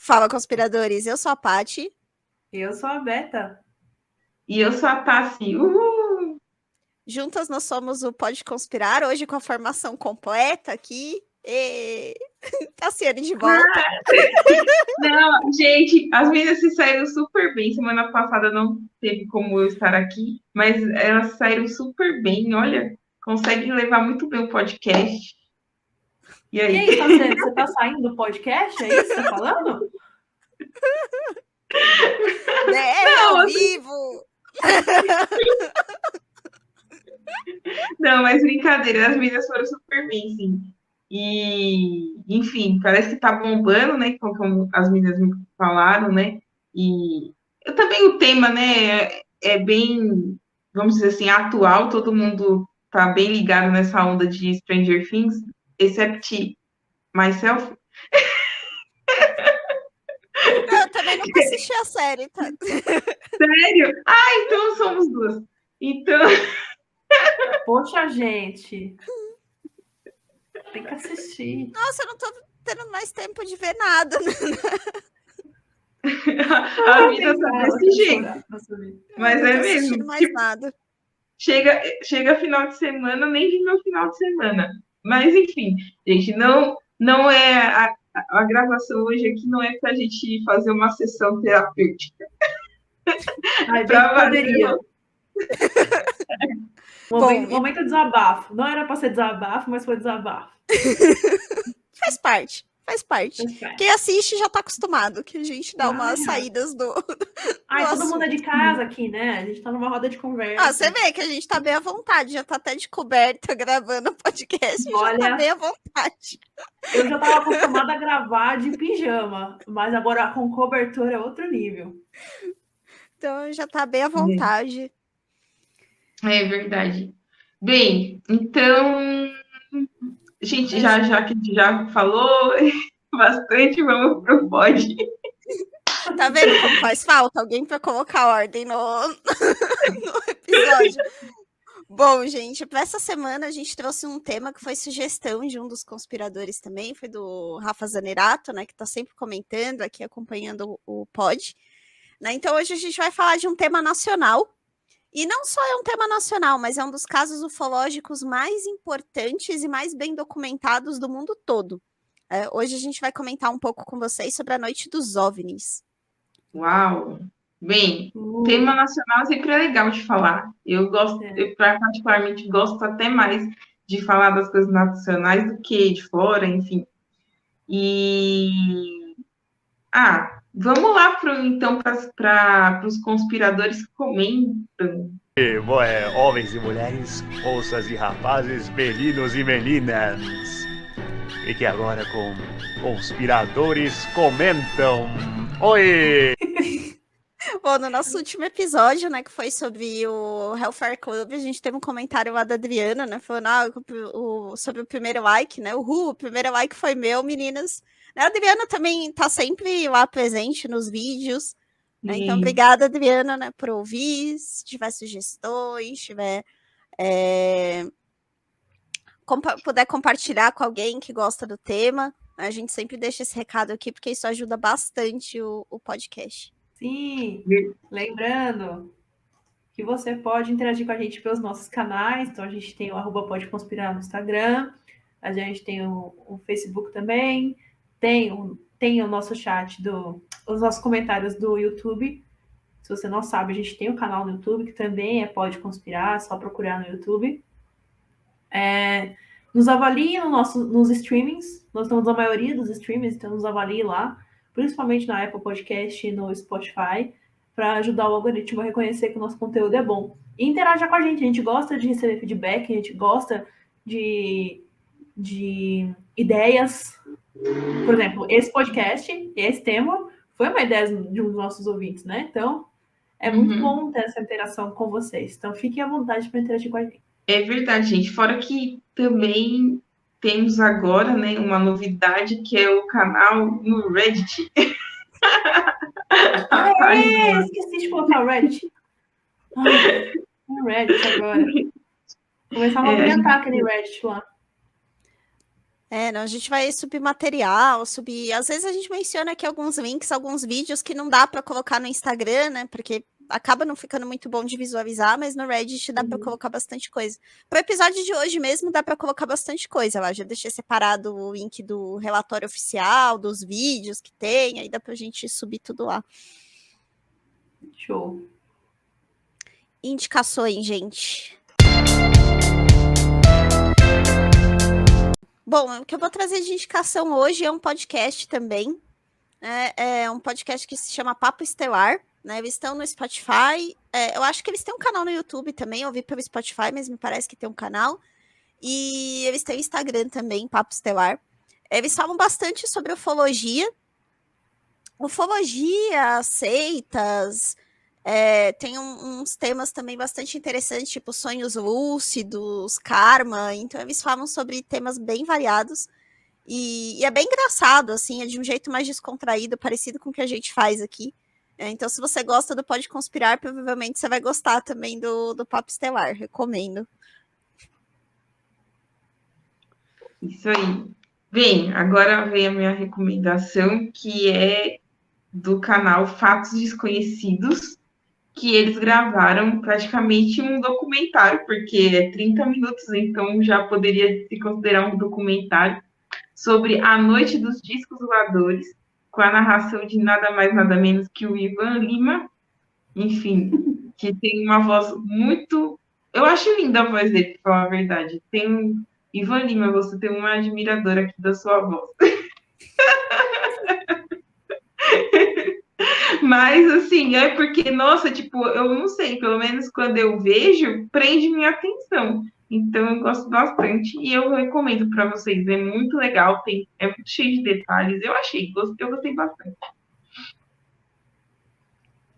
Fala, conspiradores. Eu sou a Paty. Eu sou a Beta. E eu sou a Tassi. Juntas nós somos o Pode Conspirar, hoje com a formação completa aqui. Tassiane de volta. Não, gente, as meninas se saíram super bem. Semana passada não teve como eu estar aqui, mas elas saíram super bem. Olha, conseguem levar muito bem o podcast. E aí? Que isso, você tá saindo do podcast? É isso que você tá falando? Não, ao vivo! Não, mas brincadeira, as meninas foram super bem, sim. E, enfim, parece que tá bombando, né? Como as meninas me falaram, né? E eu também o tema, né, é bem, vamos dizer assim, atual, todo mundo tá bem ligado nessa onda de Stranger Things, except myself. Eu também nunca assisti a série, tá? Sério? Então somos duas. Então, Poxa, gente. Tem que assistir. Nossa, eu não tô tendo mais tempo de ver nada. a vida tá desse jeito. Mas Eu é não tô assistindo mesmo. mais nada. Chega final de semana, nem vi meu final de semana. Mas, enfim, gente, não é a gravação hoje aqui não é para a gente fazer uma sessão terapêutica. Ai, bem que poderia. Bom, Momento desabafo. Não era para ser desabafo, mas foi desabafo. Faz parte. Quem assiste já tá acostumado, que a gente dá umas saídas do todo mundo é de casa aqui, né? A gente tá numa roda de conversa. Você vê que a gente tá bem à vontade, já tá até de coberta gravando o podcast, Olha, já tá bem à vontade. Eu já tava acostumada a gravar de pijama, mas agora com cobertura é outro nível. Então já tá bem à vontade. É verdade. Bem, então, gente, já que a gente já falou bastante, vamos pro pod. Tá vendo como faz falta? Alguém para colocar ordem no episódio. Bom, gente, para essa semana a gente trouxe um tema que foi sugestão de um dos conspiradores também, foi do Rafa Zanerato, né, que tá sempre comentando aqui, acompanhando o pod. Né? Então hoje a gente vai falar de um tema nacional, e não só é um tema nacional, mas é um dos casos ufológicos mais importantes e mais bem documentados do mundo todo. Hoje a gente vai comentar um pouco com vocês sobre a Noite dos OVNIs. Uau! Bem, tema nacional sempre é legal de falar. Eu gosto, eu particularmente gosto até mais de falar das coisas nacionais do que de fora, enfim. E vamos lá então para os conspiradores que comentam. Homens e mulheres, moças e rapazes, meninos e meninas. Fique agora com Conspiradores Comentam. Oi! Bom, no nosso último episódio, né, que foi sobre o Hellfire Club, a gente teve um comentário lá da Adriana, né, falando sobre o primeiro like, né, o primeiro like foi meu, meninas. A Adriana também tá sempre lá presente nos vídeos, né, então obrigada, Adriana, né, por ouvir, se tiver sugestões, tiver... puder compartilhar com alguém que gosta do tema, a gente sempre deixa esse recado aqui, porque isso ajuda bastante o podcast. Sim, lembrando que você pode interagir com a gente pelos nossos canais, então a gente tem o @podeconspirar no Instagram, a gente tem o Facebook também, tem o nosso chat, os nossos comentários do YouTube. Se você não sabe, a gente tem um canal no YouTube que também Pode Conspirar, é só procurar no YouTube. Nos avalie nos streamings, nós estamos na maioria dos streamings, então nos avalie lá, principalmente na Apple Podcast e no Spotify, para ajudar o algoritmo a reconhecer que o nosso conteúdo é bom. E interaja com a gente gosta de receber feedback, a gente gosta de ideias. Por exemplo, esse podcast, esse tema, foi uma ideia de um dos nossos ouvintes, né? Então, é muito bom ter essa interação com vocês. Então, fiquem à vontade para interagir com a gente. É verdade, gente. Fora que também temos agora, né, uma novidade que é o canal no Reddit. Esqueci de colocar o Reddit. O Reddit agora. Começar a movimentar aquele Reddit lá. Não, a gente vai subir material, às vezes a gente menciona aqui alguns links, alguns vídeos que não dá para colocar no Instagram, né? Porque acaba não ficando muito bom de visualizar, mas no Reddit dá para colocar bastante coisa. Pro episódio de hoje mesmo dá para colocar bastante coisa lá. Já deixei separado o link do relatório oficial, dos vídeos que tem, aí dá pra gente subir tudo lá. Show. Indicações, gente. Bom, o que eu vou trazer de indicação hoje é um podcast também. É um podcast que se chama Papo Estelar. Né? Eles estão no Spotify. Eu acho que eles têm um canal no YouTube também. Eu vi pelo Spotify, mas me parece que tem um canal. E eles têm Instagram também, Papo Estelar. Eles falam bastante sobre ufologia. Ufologia, seitas. Tem uns temas também bastante interessantes, tipo sonhos lúcidos, karma. Então, eles falam sobre temas bem variados. E é bem engraçado, assim, é de um jeito mais descontraído, parecido com o que a gente faz aqui. Então, se você gosta do Pode Conspirar, provavelmente você vai gostar também do Papo Estelar. Recomendo. Isso aí. Agora vem a minha recomendação, que é do canal Fatos Desconhecidos, que eles gravaram praticamente um documentário, porque é 30 minutos, então já poderia se considerar um documentário, sobre a Noite dos Discos Voadores, com a narração de nada mais, nada menos que o Ivan Lima, enfim, que tem uma voz muito... Eu acho linda a voz dele, pra falar a verdade. Ivan Lima, você tem uma admiradora aqui da sua voz. Mas, assim, é porque, nossa, tipo, eu não sei, pelo menos quando eu vejo, prende minha atenção. Então, eu gosto bastante e eu recomendo para vocês. É muito legal, é muito cheio de detalhes. Eu gostei bastante.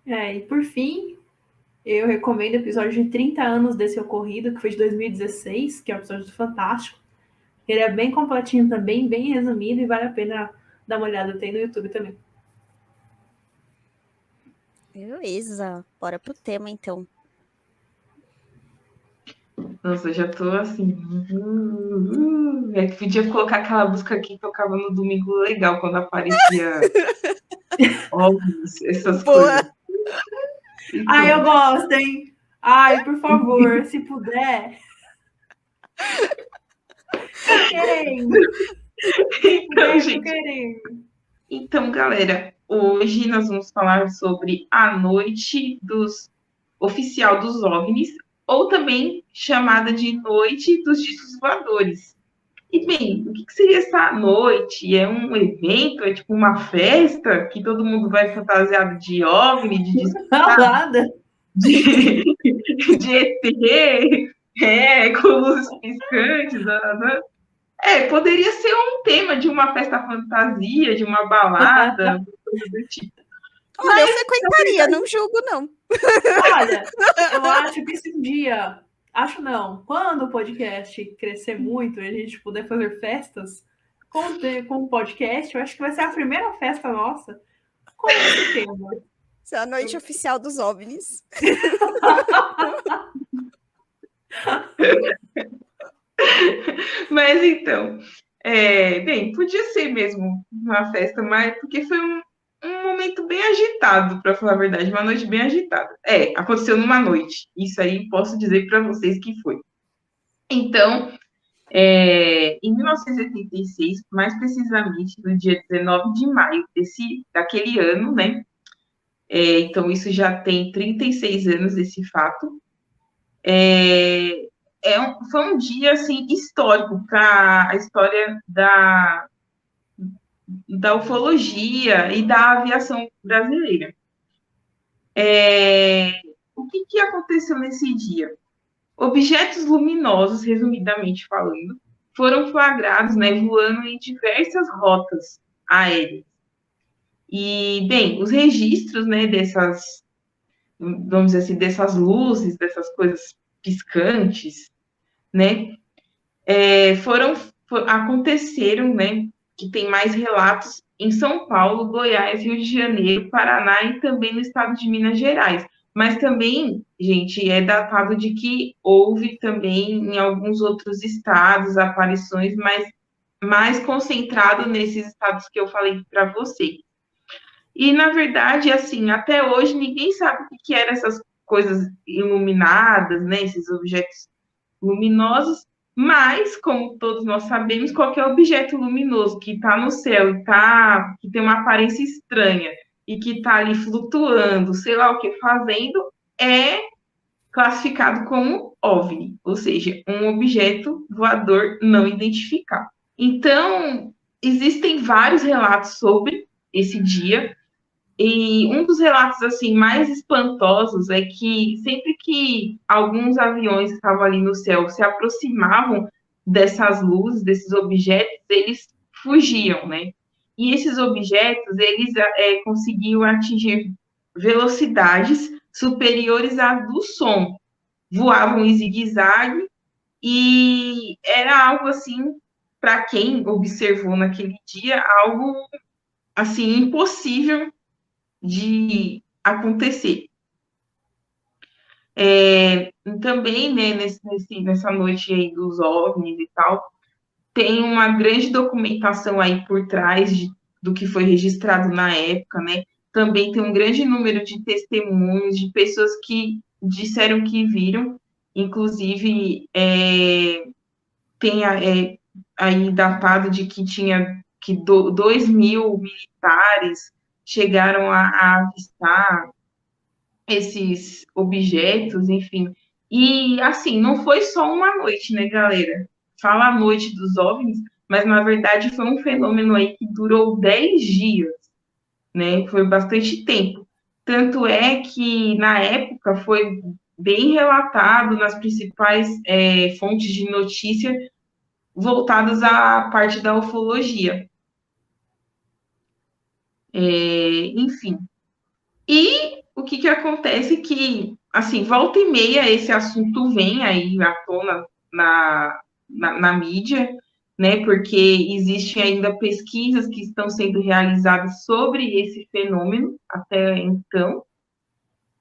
E por fim, eu recomendo o episódio de 30 anos desse ocorrido, que foi de 2016, que é um episódio do Fantástico. Ele é bem completinho também, bem resumido, e vale a pena dar uma olhada. Tem no YouTube também. Beleza, bora pro tema, então. Nossa, eu já tô assim. É que podia colocar aquela música que tocava no Domingo Legal, quando aparecia ovos, essas Boa. coisas. Então, Eu gosto, hein? Por favor, se puder. Tô querendo. Então, gente. Tô querendo. Então, galera, hoje nós vamos falar sobre a Noite Oficial dos OVNIs, ou também chamada de Noite dos Discos Voadores. E, bem, o que seria essa noite? É um evento? É tipo uma festa que todo mundo vai fantasiado de OVNI, de disco de ET, com luzes piscantes, poderia ser um tema de uma festa fantasia, de uma balada, coisa do tipo. Olha, eu frequentaria, não julgo, não. Olha, eu acho que esse dia... Acho não. Quando o podcast crescer muito e a gente puder fazer festas com o podcast, eu acho que vai ser a primeira festa nossa com esse tema. Essa é a noite oficial dos OVNIs. Mas então, bem, podia ser mesmo uma festa, mas porque foi um momento bem agitado, para falar a verdade, uma noite bem agitada. Aconteceu numa noite, isso aí posso dizer para vocês que foi. Então, em 1986, mais precisamente no dia 19 de maio daquele ano, né? Então, isso já tem 36 anos, esse fato. Foi um dia assim, histórico para a história da ufologia e da aviação brasileira. O que aconteceu nesse dia? Objetos luminosos, resumidamente falando, foram flagrados, né, voando em diversas rotas aéreas. E, bem, os registros, né, vamos dizer assim, dessas luzes, dessas coisas piscantes, né, aconteceram, né, que tem mais relatos em São Paulo, Goiás, Rio de Janeiro, Paraná e também no estado de Minas Gerais. Mas também, gente, é datado de que houve também em alguns outros estados aparições, mas mais concentrado nesses estados que eu falei para você. E, na verdade, assim, até hoje ninguém sabe o que eram essas coisas iluminadas, né? Esses objetos luminosos, mas, como todos nós sabemos, qualquer objeto luminoso que está no céu e que tem uma aparência estranha e que está ali flutuando, sei lá o que fazendo, é classificado como OVNI, ou seja, um objeto voador não identificado. Então, existem vários relatos sobre esse dia, e um dos relatos assim mais espantosos é que sempre que alguns aviões que estavam ali no céu se aproximavam dessas luzes, desses objetos, eles fugiam, né? E esses objetos, eles conseguiam atingir velocidades superiores à do som, voavam em zigue-zague e era algo assim, para quem observou naquele dia, algo assim impossível de acontecer. Também, né, nessa noite aí dos OVNIs e tal, tem uma grande documentação aí por trás do que foi registrado na época, né? Também tem um grande número de testemunhos de pessoas que disseram que viram, inclusive tem aí datado de que tinha que 2.000 militares chegaram a avistar esses objetos, enfim. E, assim, não foi só uma noite, né, galera? Fala a noite dos OVNIs, mas, na verdade, foi um fenômeno aí que durou 10 dias, né? Foi bastante tempo. Tanto é que, na época, foi bem relatado nas principais fontes de notícia voltadas à parte da ufologia. Enfim. E o que acontece que, assim, volta e meia esse assunto vem aí à tona na mídia, né? Porque existem ainda pesquisas que estão sendo realizadas sobre esse fenômeno até então.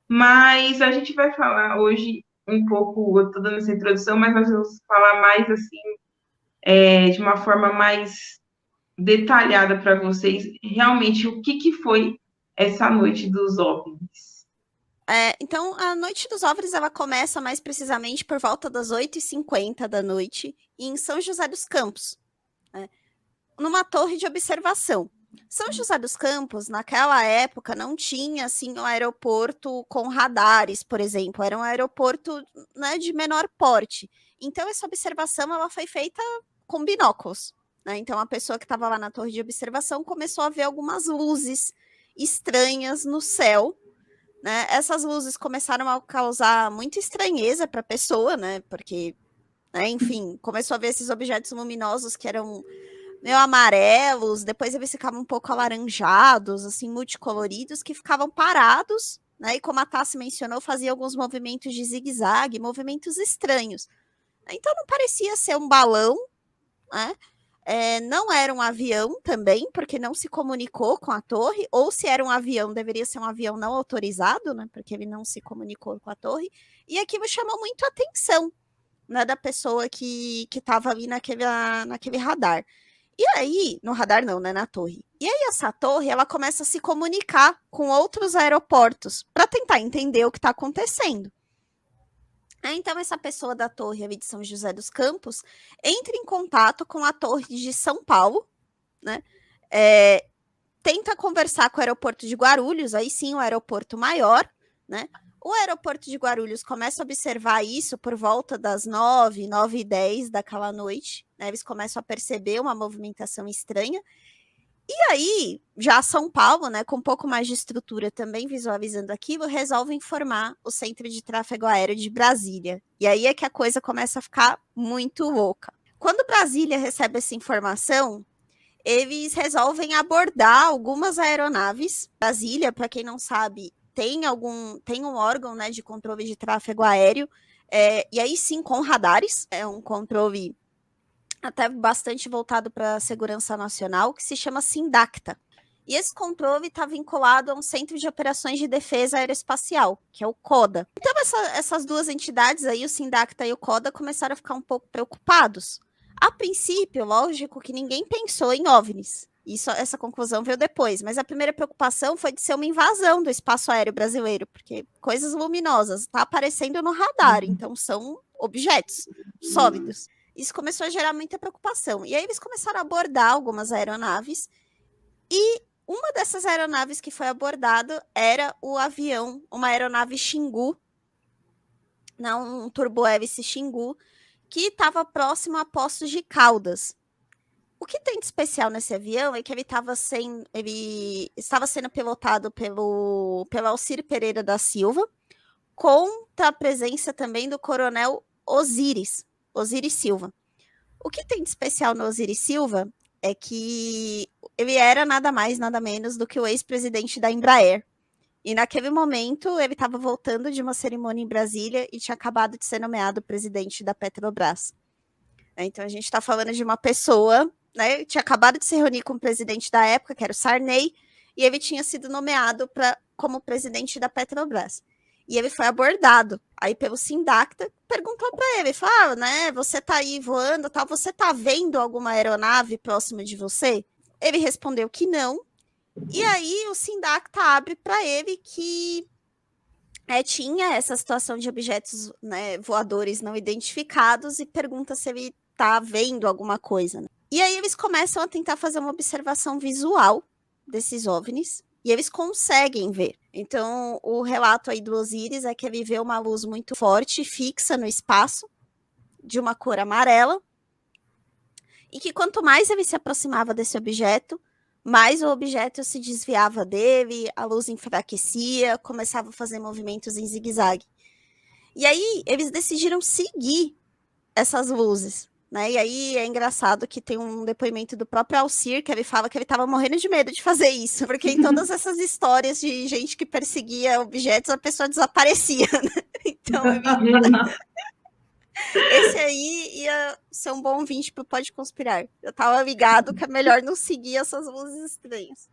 Mas a gente vai falar hoje um pouco, eu estou dando essa introdução, mas nós vamos falar mais assim, de uma forma mais detalhada para vocês, realmente o que foi essa noite dos OVNIs. Então, a Noite dos OVNIs, ela começa mais precisamente por volta das 8h50 da noite, em São José dos Campos, né, numa torre de observação. São José dos Campos, naquela época, não tinha, assim, um aeroporto com radares, por exemplo, era um aeroporto, né, de menor porte. Então, essa observação, ela foi feita com binóculos, né? Então, a pessoa que estava lá na torre de observação começou a ver algumas luzes estranhas no céu, né? Essas luzes começaram a causar muita estranheza para a pessoa, né? Porque, né, enfim, começou a ver esses objetos luminosos que eram meio amarelos, depois eles ficavam um pouco alaranjados, assim, multicoloridos, que ficavam parados, né? E como a Tassi mencionou, fazia alguns movimentos de zigue-zague, movimentos estranhos. Então não parecia ser um balão, né? Não era um avião também, porque não se comunicou com a torre, ou se era um avião, deveria ser um avião não autorizado, né? Porque ele não se comunicou com a torre, e aquilo chamou muito a atenção, né, da pessoa que estava ali naquele radar. E aí, no radar não, né, na torre. E aí essa torre, ela começa a se comunicar com outros aeroportos para tentar entender o que está acontecendo. Então, essa pessoa da torre ali de São José dos Campos entra em contato com a torre de São Paulo, né? Tenta conversar com o aeroporto de Guarulhos, aí sim o aeroporto maior, né? O aeroporto de Guarulhos começa a observar isso por volta das 9h10 daquela noite, né? Eles começam a perceber uma movimentação estranha. E aí, já São Paulo, né, com um pouco mais de estrutura também visualizando aquilo, resolve informar o Centro de Tráfego Aéreo de Brasília. E aí é que a coisa começa a ficar muito louca. Quando Brasília recebe essa informação, eles resolvem abordar algumas aeronaves. Brasília, para quem não sabe, tem um órgão, né, de controle de tráfego aéreo, e aí sim com radares, é um controle até bastante voltado para a segurança nacional, que se chama SINDACTA. E esse controle está vinculado a um Centro de Operações de Defesa Aeroespacial, que é o CODA. Então, essas duas entidades aí, o SINDACTA e o CODA, começaram a ficar um pouco preocupados. A princípio, lógico que ninguém pensou em OVNIs. Essa conclusão veio depois, mas a primeira preocupação foi de ser uma invasão do espaço aéreo brasileiro, porque coisas luminosas está aparecendo no radar, então são objetos sólidos. Isso começou a gerar muita preocupação. E aí eles começaram a abordar algumas aeronaves, e uma dessas aeronaves que foi abordada era uma aeronave Xingu, não, um turbohélice Xingu, que estava próximo a Poços de Caldas. O que tem de especial nesse avião é que ele estava sendo pilotado pelo Alcir Pereira da Silva, com a presença também do coronel Osiris Silva. O que tem de especial no Osiris Silva é que ele era nada mais, nada menos do que o ex-presidente da Embraer. E naquele momento ele estava voltando de uma cerimônia em Brasília e tinha acabado de ser nomeado presidente da Petrobras. Então a gente está falando de uma pessoa, né, tinha acabado de se reunir com o presidente da época, que era o Sarney, e ele tinha sido nomeado como presidente da Petrobras. E ele foi abordado aí pelo Sindacta, perguntou para ele, falou, né, você tá aí voando, tal, você tá vendo alguma aeronave próxima de você? Ele respondeu que não, e aí o Sindacta abre para ele que tinha essa situação de objetos, né, voadores não identificados e pergunta se ele tá vendo alguma coisa. Né? E aí eles começam a tentar fazer uma observação visual desses OVNIs e eles conseguem ver. Então, o relato aí do Osiris é que ele vê uma luz muito forte, fixa no espaço, de uma cor amarela, e que quanto mais ele se aproximava desse objeto, mais o objeto se desviava dele, a luz enfraquecia, começava a fazer movimentos em zigue-zague. E aí, eles decidiram seguir essas luzes, né? E aí é engraçado que tem um depoimento do próprio Alcir, que ele fala que ele estava morrendo de medo de fazer isso, porque em todas essas histórias de gente que perseguia objetos, a pessoa desaparecia, né? Então, esse aí ia ser um bom ouvinte pro Pode Conspirar. Eu tava ligado que é melhor não seguir essas luzes estranhas.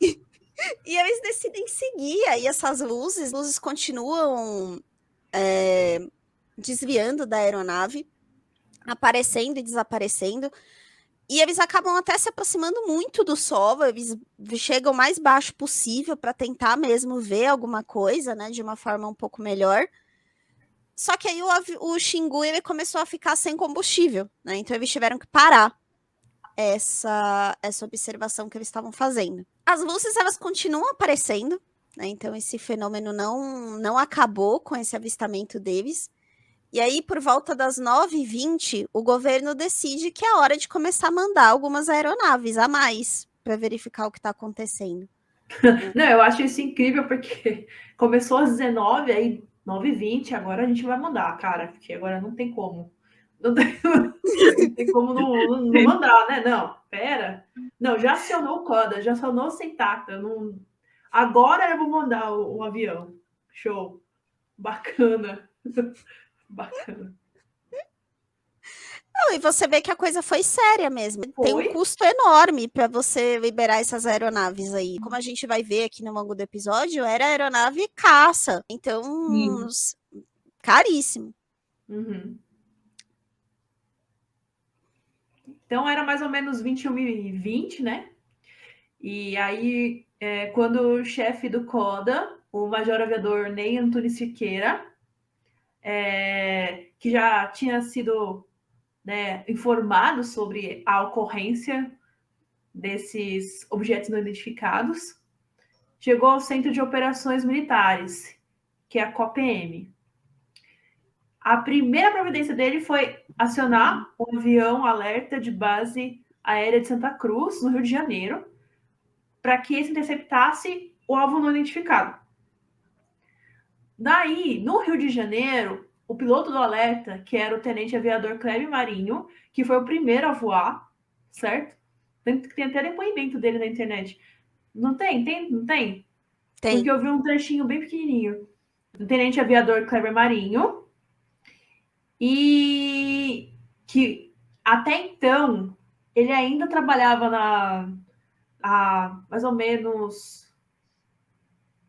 E eles decidem seguir aí essas luzes continuam desviando da aeronave, aparecendo e desaparecendo, e eles acabam até se aproximando muito do solo, eles chegam o mais baixo possível para tentar mesmo ver alguma coisa, né, de uma forma um pouco melhor. Só que aí o Xingu ele começou a ficar sem combustível, né, então eles tiveram que parar essa observação que eles estavam fazendo. As luzes, elas continuam aparecendo, né, então esse fenômeno não acabou com esse avistamento deles. E aí, por volta das 9h20, o governo decide que é hora de começar a mandar algumas aeronaves a mais para verificar o que está acontecendo. Não, eu acho isso incrível, porque começou às 19h, aí 9h20, agora a gente vai mandar, cara, porque agora não tem como. Não tem como não mandar, né? Não, pera. Não, já acionou o CODA, já acionou o Sindacta. Não... Agora eu vou mandar um avião. Show. Bacana. Bacana. Não, e você vê que a coisa foi séria mesmo. Foi? Tem um custo enorme para você liberar essas aeronaves aí. Como a gente vai ver aqui no longo do episódio, era aeronave caça. Então, caríssimo. Uhum. Então, era mais ou menos 21h20, né? E aí, quando o chefe do CODA, o major aviador Ney Antunes Siqueira, que já tinha sido, né, informado sobre a ocorrência desses objetos não identificados, chegou ao Centro de Operações Militares, que é a COPM. A primeira providência dele foi acionar um avião alerta de base aérea de Santa Cruz, no Rio de Janeiro, para que esse interceptasse o alvo não identificado. Daí, no Rio de Janeiro, o piloto do alerta, que era o tenente aviador Cléber Marinho, que foi o primeiro a voar, certo? Tem até depoimento dele na internet. Não tem? Não tem? Tem. Porque eu vi um trechinho bem pequenininho. O tenente aviador Cléber Marinho, e que até então ele ainda trabalhava há mais ou menos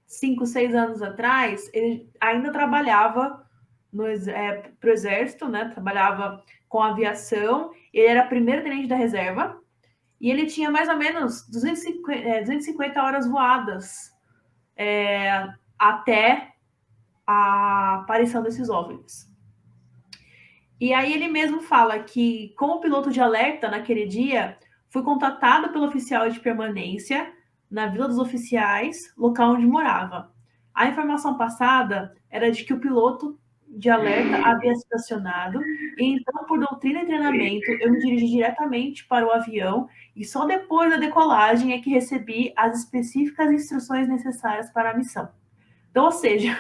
5, 6 anos atrás, ele ainda trabalhava pro exército, né? Trabalhava com aviação. Ele era primeiro tenente da reserva e ele tinha mais ou menos 250 horas voadas até a aparição desses OVNIs. E aí ele mesmo fala que, como piloto de alerta naquele dia, foi contatado pelo oficial de permanência na Vila dos Oficiais, local onde morava. A informação passada era de que o piloto de alerta havia se estacionado, e então, por doutrina e treinamento, eu me dirigi diretamente para o avião, e só depois da decolagem é que recebi as específicas instruções necessárias para a missão. Então, ou seja,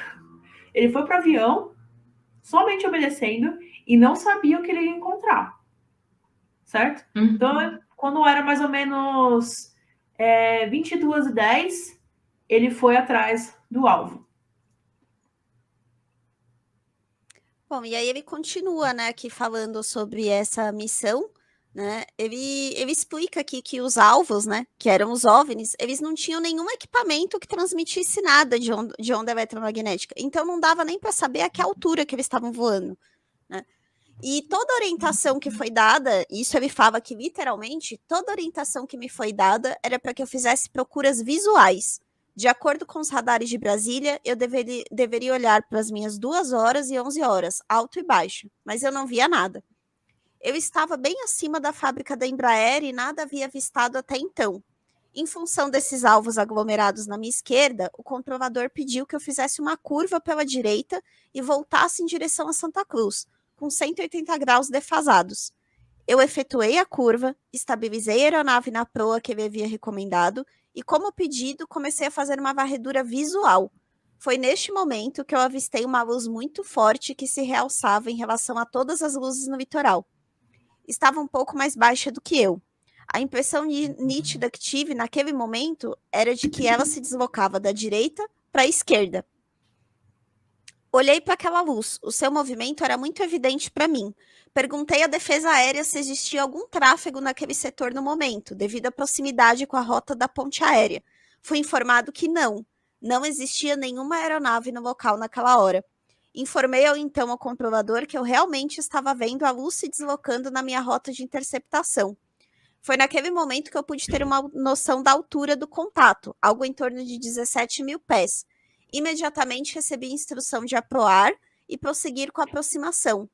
ele foi para o avião, somente obedecendo, e não sabia o que ele ia encontrar. Certo? Então, quando era mais ou menos 22h10, ele foi atrás do alvo. Bom, e aí ele continua, né, aqui falando sobre essa missão, né? Ele explica aqui que os alvos, né, que eram os OVNIs, eles não tinham nenhum equipamento que transmitisse nada de onda eletromagnética. Então não dava nem para saber a que altura que eles estavam voando, né? E toda orientação que foi dada, isso ele fala que literalmente, toda orientação que me foi dada era para que eu fizesse procuras visuais. De acordo com os radares de Brasília, eu deveria olhar para as minhas 2 horas e 11 horas, alto e baixo, mas eu não via nada. Eu estava bem acima da fábrica da Embraer e nada havia avistado até então. Em função desses alvos aglomerados na minha esquerda, o comprovador pediu que eu fizesse uma curva pela direita e voltasse em direção a Santa Cruz, com 180 graus defasados. Eu efetuei a curva, estabilizei a aeronave na proa que ele havia recomendado e, como pedido, comecei a fazer uma varredura visual. Foi neste momento que eu avistei uma luz muito forte que se realçava em relação a todas as luzes no litoral. Estava um pouco mais baixa do que eu. A impressão nítida que tive naquele momento era de que ela se deslocava da direita para a esquerda. Olhei para aquela luz. O seu movimento era muito evidente para mim. Perguntei à defesa aérea se existia algum tráfego naquele setor no momento, devido à proximidade com a rota da ponte aérea. Fui informado que não. Não existia nenhuma aeronave no local naquela hora. Informei então ao comprovador que eu realmente estava vendo a luz se deslocando na minha rota de interceptação. Foi naquele momento que eu pude ter uma noção da altura do contato, algo em torno de 17.000 pés. Imediatamente recebi instrução de aproar e prosseguir com a aproximação.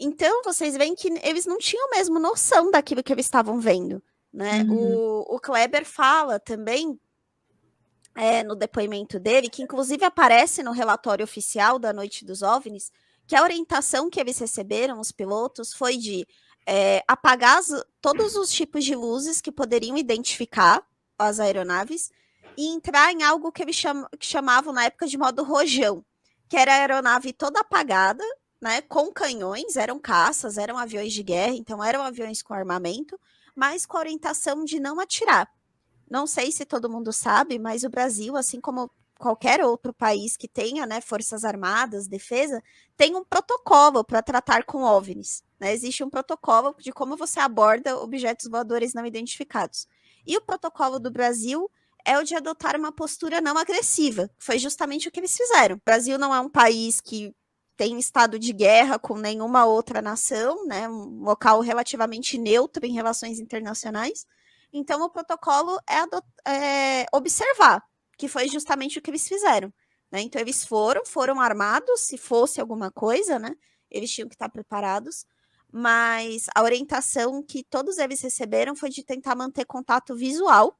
Então, vocês veem que eles não tinham mesmo noção daquilo que eles estavam vendo, né? O Kleber fala também, no depoimento dele, que inclusive aparece no relatório oficial da Noite dos OVNIs, que a orientação que eles receberam, os pilotos, foi de apagar todos os tipos de luzes que poderiam identificar as aeronaves e entrar em algo que eles chamavam na época de modo rojão, que era a aeronave toda apagada, né, com canhões, eram caças, eram aviões de guerra, então eram aviões com armamento, mas com a orientação de não atirar. Não sei se todo mundo sabe, mas o Brasil, assim como qualquer outro país que tenha, né, forças armadas, defesa, tem um protocolo para tratar com OVNIs. Né? Existe um protocolo de como você aborda objetos voadores não identificados. E o protocolo do Brasil é o de adotar uma postura não agressiva. Foi justamente o que eles fizeram. O Brasil não é um país que tem estado de guerra com nenhuma outra nação, né? Um local relativamente neutro em relações internacionais. Então, o protocolo é observar, que foi justamente o que eles fizeram. Né? Então, eles foram armados, se fosse alguma coisa, né? Eles tinham que estar preparados, mas a orientação que todos eles receberam foi de tentar manter contato visual,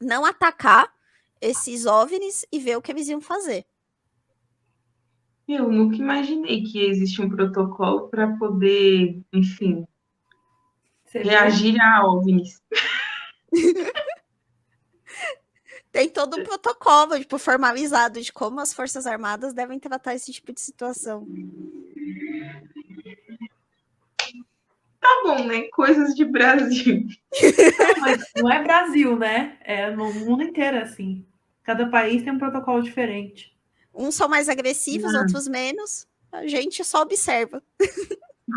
não atacar esses OVNIs e ver o que eles iam fazer. Eu nunca imaginei que existe um protocolo para poder, enfim, reagir a OVNIs. Tem todo um protocolo, tipo, formalizado de como as Forças Armadas devem tratar esse tipo de situação. Tá bom, né? Coisas de Brasil. Mas não é Brasil, né? É no mundo inteiro, assim. Cada país tem um protocolo diferente. Uns são mais agressivos, outros menos. A gente só observa.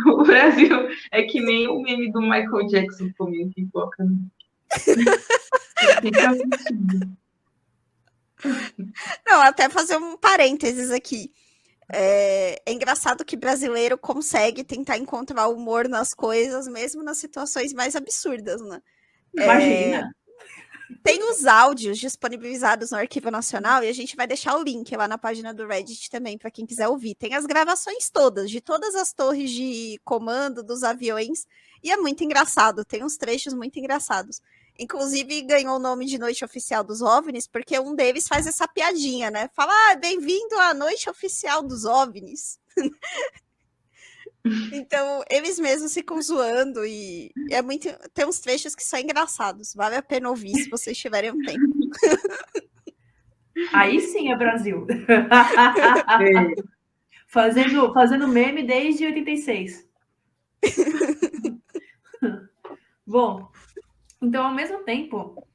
O Brasil é que nem o meme do Michael Jackson comendo pipoca. Não, até fazer um parênteses aqui. É engraçado que brasileiro consegue tentar encontrar humor nas coisas, mesmo nas situações mais absurdas, né? Imagina. Tem os áudios disponibilizados no Arquivo Nacional e a gente vai deixar o link lá na página do Reddit também para quem quiser ouvir. Tem as gravações todas, de todas as torres de comando dos aviões, e é muito engraçado, tem uns trechos muito engraçados. Inclusive, ganhou o nome de Noite Oficial dos OVNIs, porque um deles faz essa piadinha, né? Fala, bem-vindo à Noite Oficial dos OVNIs. Então, eles mesmos ficam zoando e é muito. Tem uns trechos que são engraçados. Vale a pena ouvir se vocês tiverem um tempo. Aí sim é Brasil. É. Fazendo meme desde 86. Bom, então, ao mesmo tempo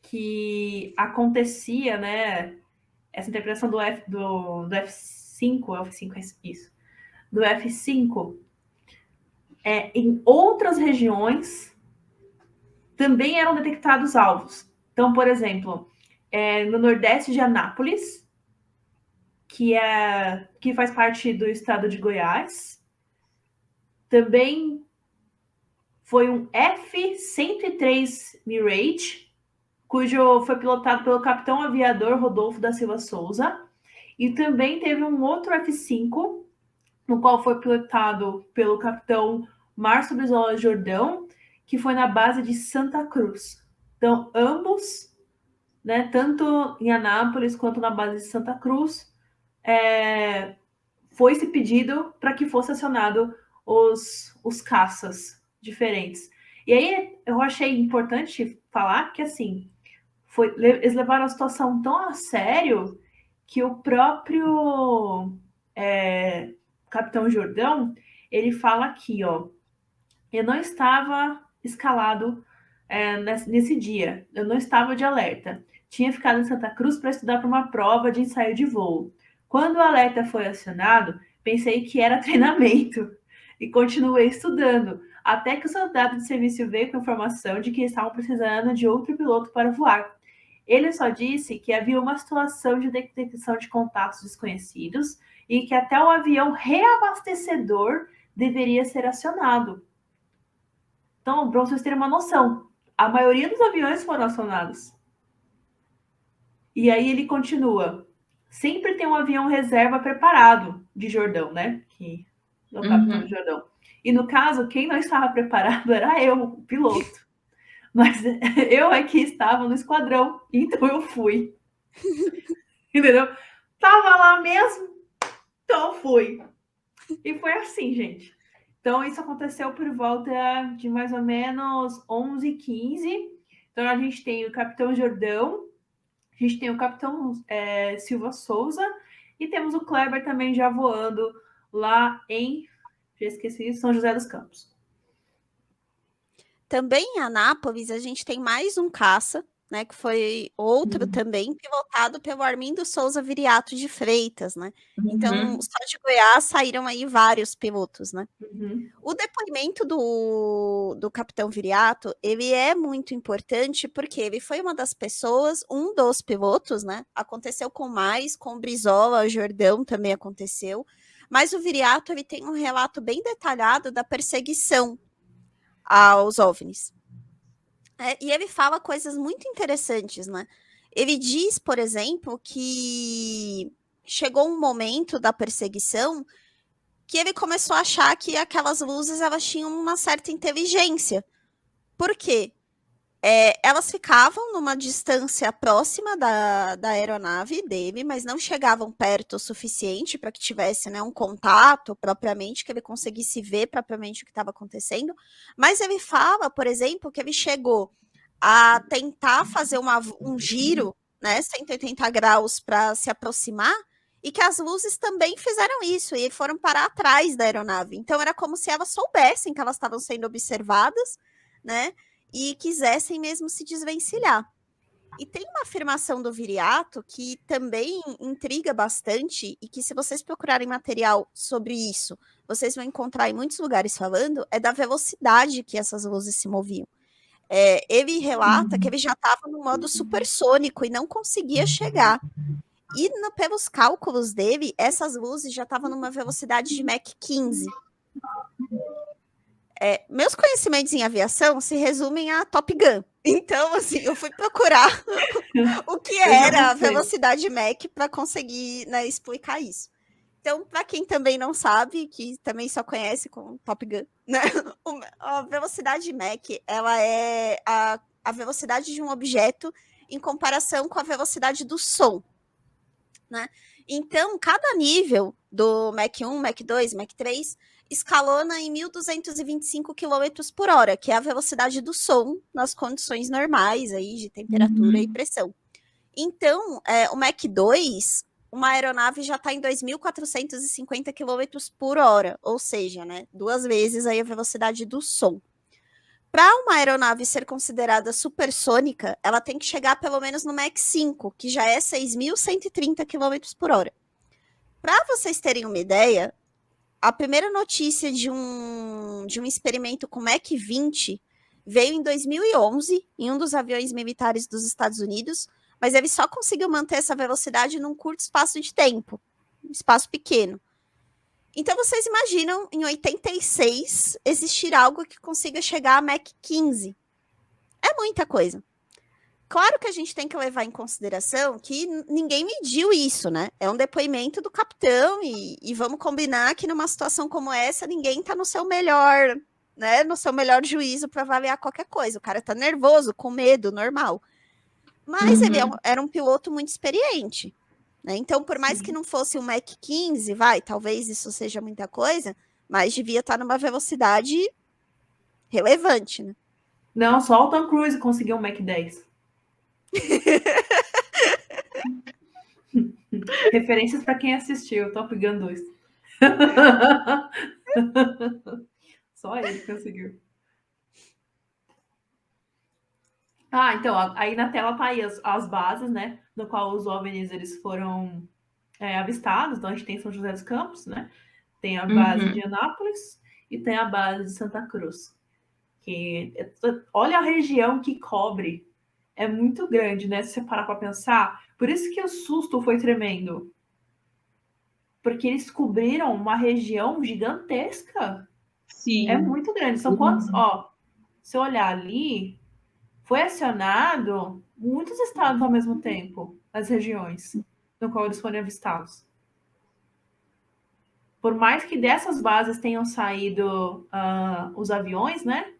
que acontecia, né, essa interpretação do F5 é isso, do F5, em outras regiões também eram detectados alvos. Então, por exemplo, no nordeste de Anápolis, que faz parte do estado de Goiás, também foi um F-103 Mirage, cujo foi pilotado pelo capitão aviador Rodolfo da Silva Souza, e também teve um outro F-5, no qual foi pilotado pelo capitão Márcio Brizola Jordão, que foi na base de Santa Cruz. Então, ambos, né, tanto em Anápolis quanto na base de Santa Cruz, foi esse pedido para que fosse acionado os caças diferentes. E aí eu achei importante falar que, assim, eles levaram a situação tão a sério que o próprio capitão Jordão, ele fala aqui, ó, eu não estava escalado nesse dia, eu não estava de alerta. Tinha ficado em Santa Cruz para estudar para uma prova de ensaio de voo. Quando o alerta foi acionado, pensei que era treinamento e continuei estudando, até que o soldado de serviço veio com a informação de que estavam precisando de outro piloto para voar. Ele só disse que havia uma situação de detecção de contatos desconhecidos e que até o avião reabastecedor deveria ser acionado. Então, para vocês terem uma noção, a maioria dos aviões foram acionados. E aí ele continua. Sempre tem um avião reserva preparado, de Jordão, né? Que é o capitão de Jordão. E no caso, quem não estava preparado era eu, o piloto. Mas eu aqui estava no esquadrão, então eu fui. Entendeu? Tava lá mesmo, então eu fui. E foi assim, gente. Então, isso aconteceu por volta de mais ou menos 11h15. Então, a gente tem o capitão Jordão, a gente tem o capitão Silva Souza, e temos o Kleber também já voando lá em, já esqueci, São José dos Campos. Também em Anápolis, a gente tem mais um caça, né, que foi outro também, pilotado pelo Armindo Souza Viriato de Freitas, né? Então, só de Goiás saíram aí vários pilotos, né? O depoimento do capitão Viriato, ele é muito importante porque ele foi uma das pessoas, um dos pilotos, né? Aconteceu com o Brizola, Jordão também aconteceu, mas o Viriato, ele tem um relato bem detalhado da perseguição aos OVNIs. E ele fala coisas muito interessantes, né? Ele diz, por exemplo, que chegou um momento da perseguição que ele começou a achar que aquelas luzes elas tinham uma certa inteligência. Por quê? Elas ficavam numa distância próxima da aeronave dele, mas não chegavam perto o suficiente para que tivesse, né, um contato propriamente, que ele conseguisse ver propriamente o que estava acontecendo. Mas ele fala, por exemplo, que ele chegou a tentar fazer um giro, né, 180 graus para se aproximar, e que as luzes também fizeram isso, e foram parar atrás da aeronave. Então era como se elas soubessem que elas estavam sendo observadas, né, e quisessem mesmo se desvencilhar. E tem uma afirmação do Viriato que também intriga bastante, e que se vocês procurarem material sobre isso, vocês vão encontrar em muitos lugares falando, é da velocidade que essas luzes se moviam. Ele relata que ele já estava no modo supersônico e não conseguia chegar. E pelos cálculos dele, essas luzes já estavam numa velocidade de Mach 15. Meus conhecimentos em aviação se resumem a Top Gun. Então, assim, eu fui procurar o que era a velocidade Mach para conseguir, né, explicar isso. Então, para quem também não sabe, que também só conhece com Top Gun, né? A velocidade Mach, ela é a velocidade de um objeto em comparação com a velocidade do som, né? Então, cada nível do Mach 1, Mach 2, Mach 3 escalona em 1.225 km por hora, que é a velocidade do som nas condições normais aí de temperatura e pressão. Então, o Mach 2, uma aeronave já está em 2.450 km por hora, ou seja, né, 2 vezes aí a velocidade do som. Para uma aeronave ser considerada supersônica, ela tem que chegar pelo menos no Mach 5, que já é 6.130 km por hora. Para vocês terem uma ideia, a primeira notícia de um experimento com Mach 20 veio em 2011, em um dos aviões militares dos Estados Unidos, mas ele só conseguiu manter essa velocidade num curto espaço de tempo, um espaço pequeno. Então, vocês imaginam, em 86, existir algo que consiga chegar a Mach 15. É muita coisa. Claro que a gente tem que levar em consideração que ninguém mediu isso, né? É um depoimento do capitão e vamos combinar que numa situação como essa, ninguém está no seu melhor, né? No seu melhor juízo para avaliar qualquer coisa. O cara está nervoso, com medo, normal. Mas ele era um piloto muito experiente, né? Então, por mais que não fosse um Mach 15, talvez isso seja muita coisa, mas devia estar numa velocidade relevante, né? Não, só o Tom Cruise conseguiu um Mach 10. Referências para quem assistiu Top Gun 2. Só ele conseguiu. Então, aí na tela tá aí as bases, né, no qual os OVNIs eles foram avistados. Então, a gente tem São José dos Campos, né, tem a base de Anápolis e tem a base de Santa Cruz. Olha a região que cobre, é muito grande, né, se você parar para pensar. Por isso que o susto foi tremendo. Porque eles cobriram uma região gigantesca. Sim. É muito grande. São quantos? Se eu olhar ali, foi acionado muitos estados ao mesmo tempo, as regiões no qual eles foram avistados. Por mais que dessas bases tenham saído os aviões, né?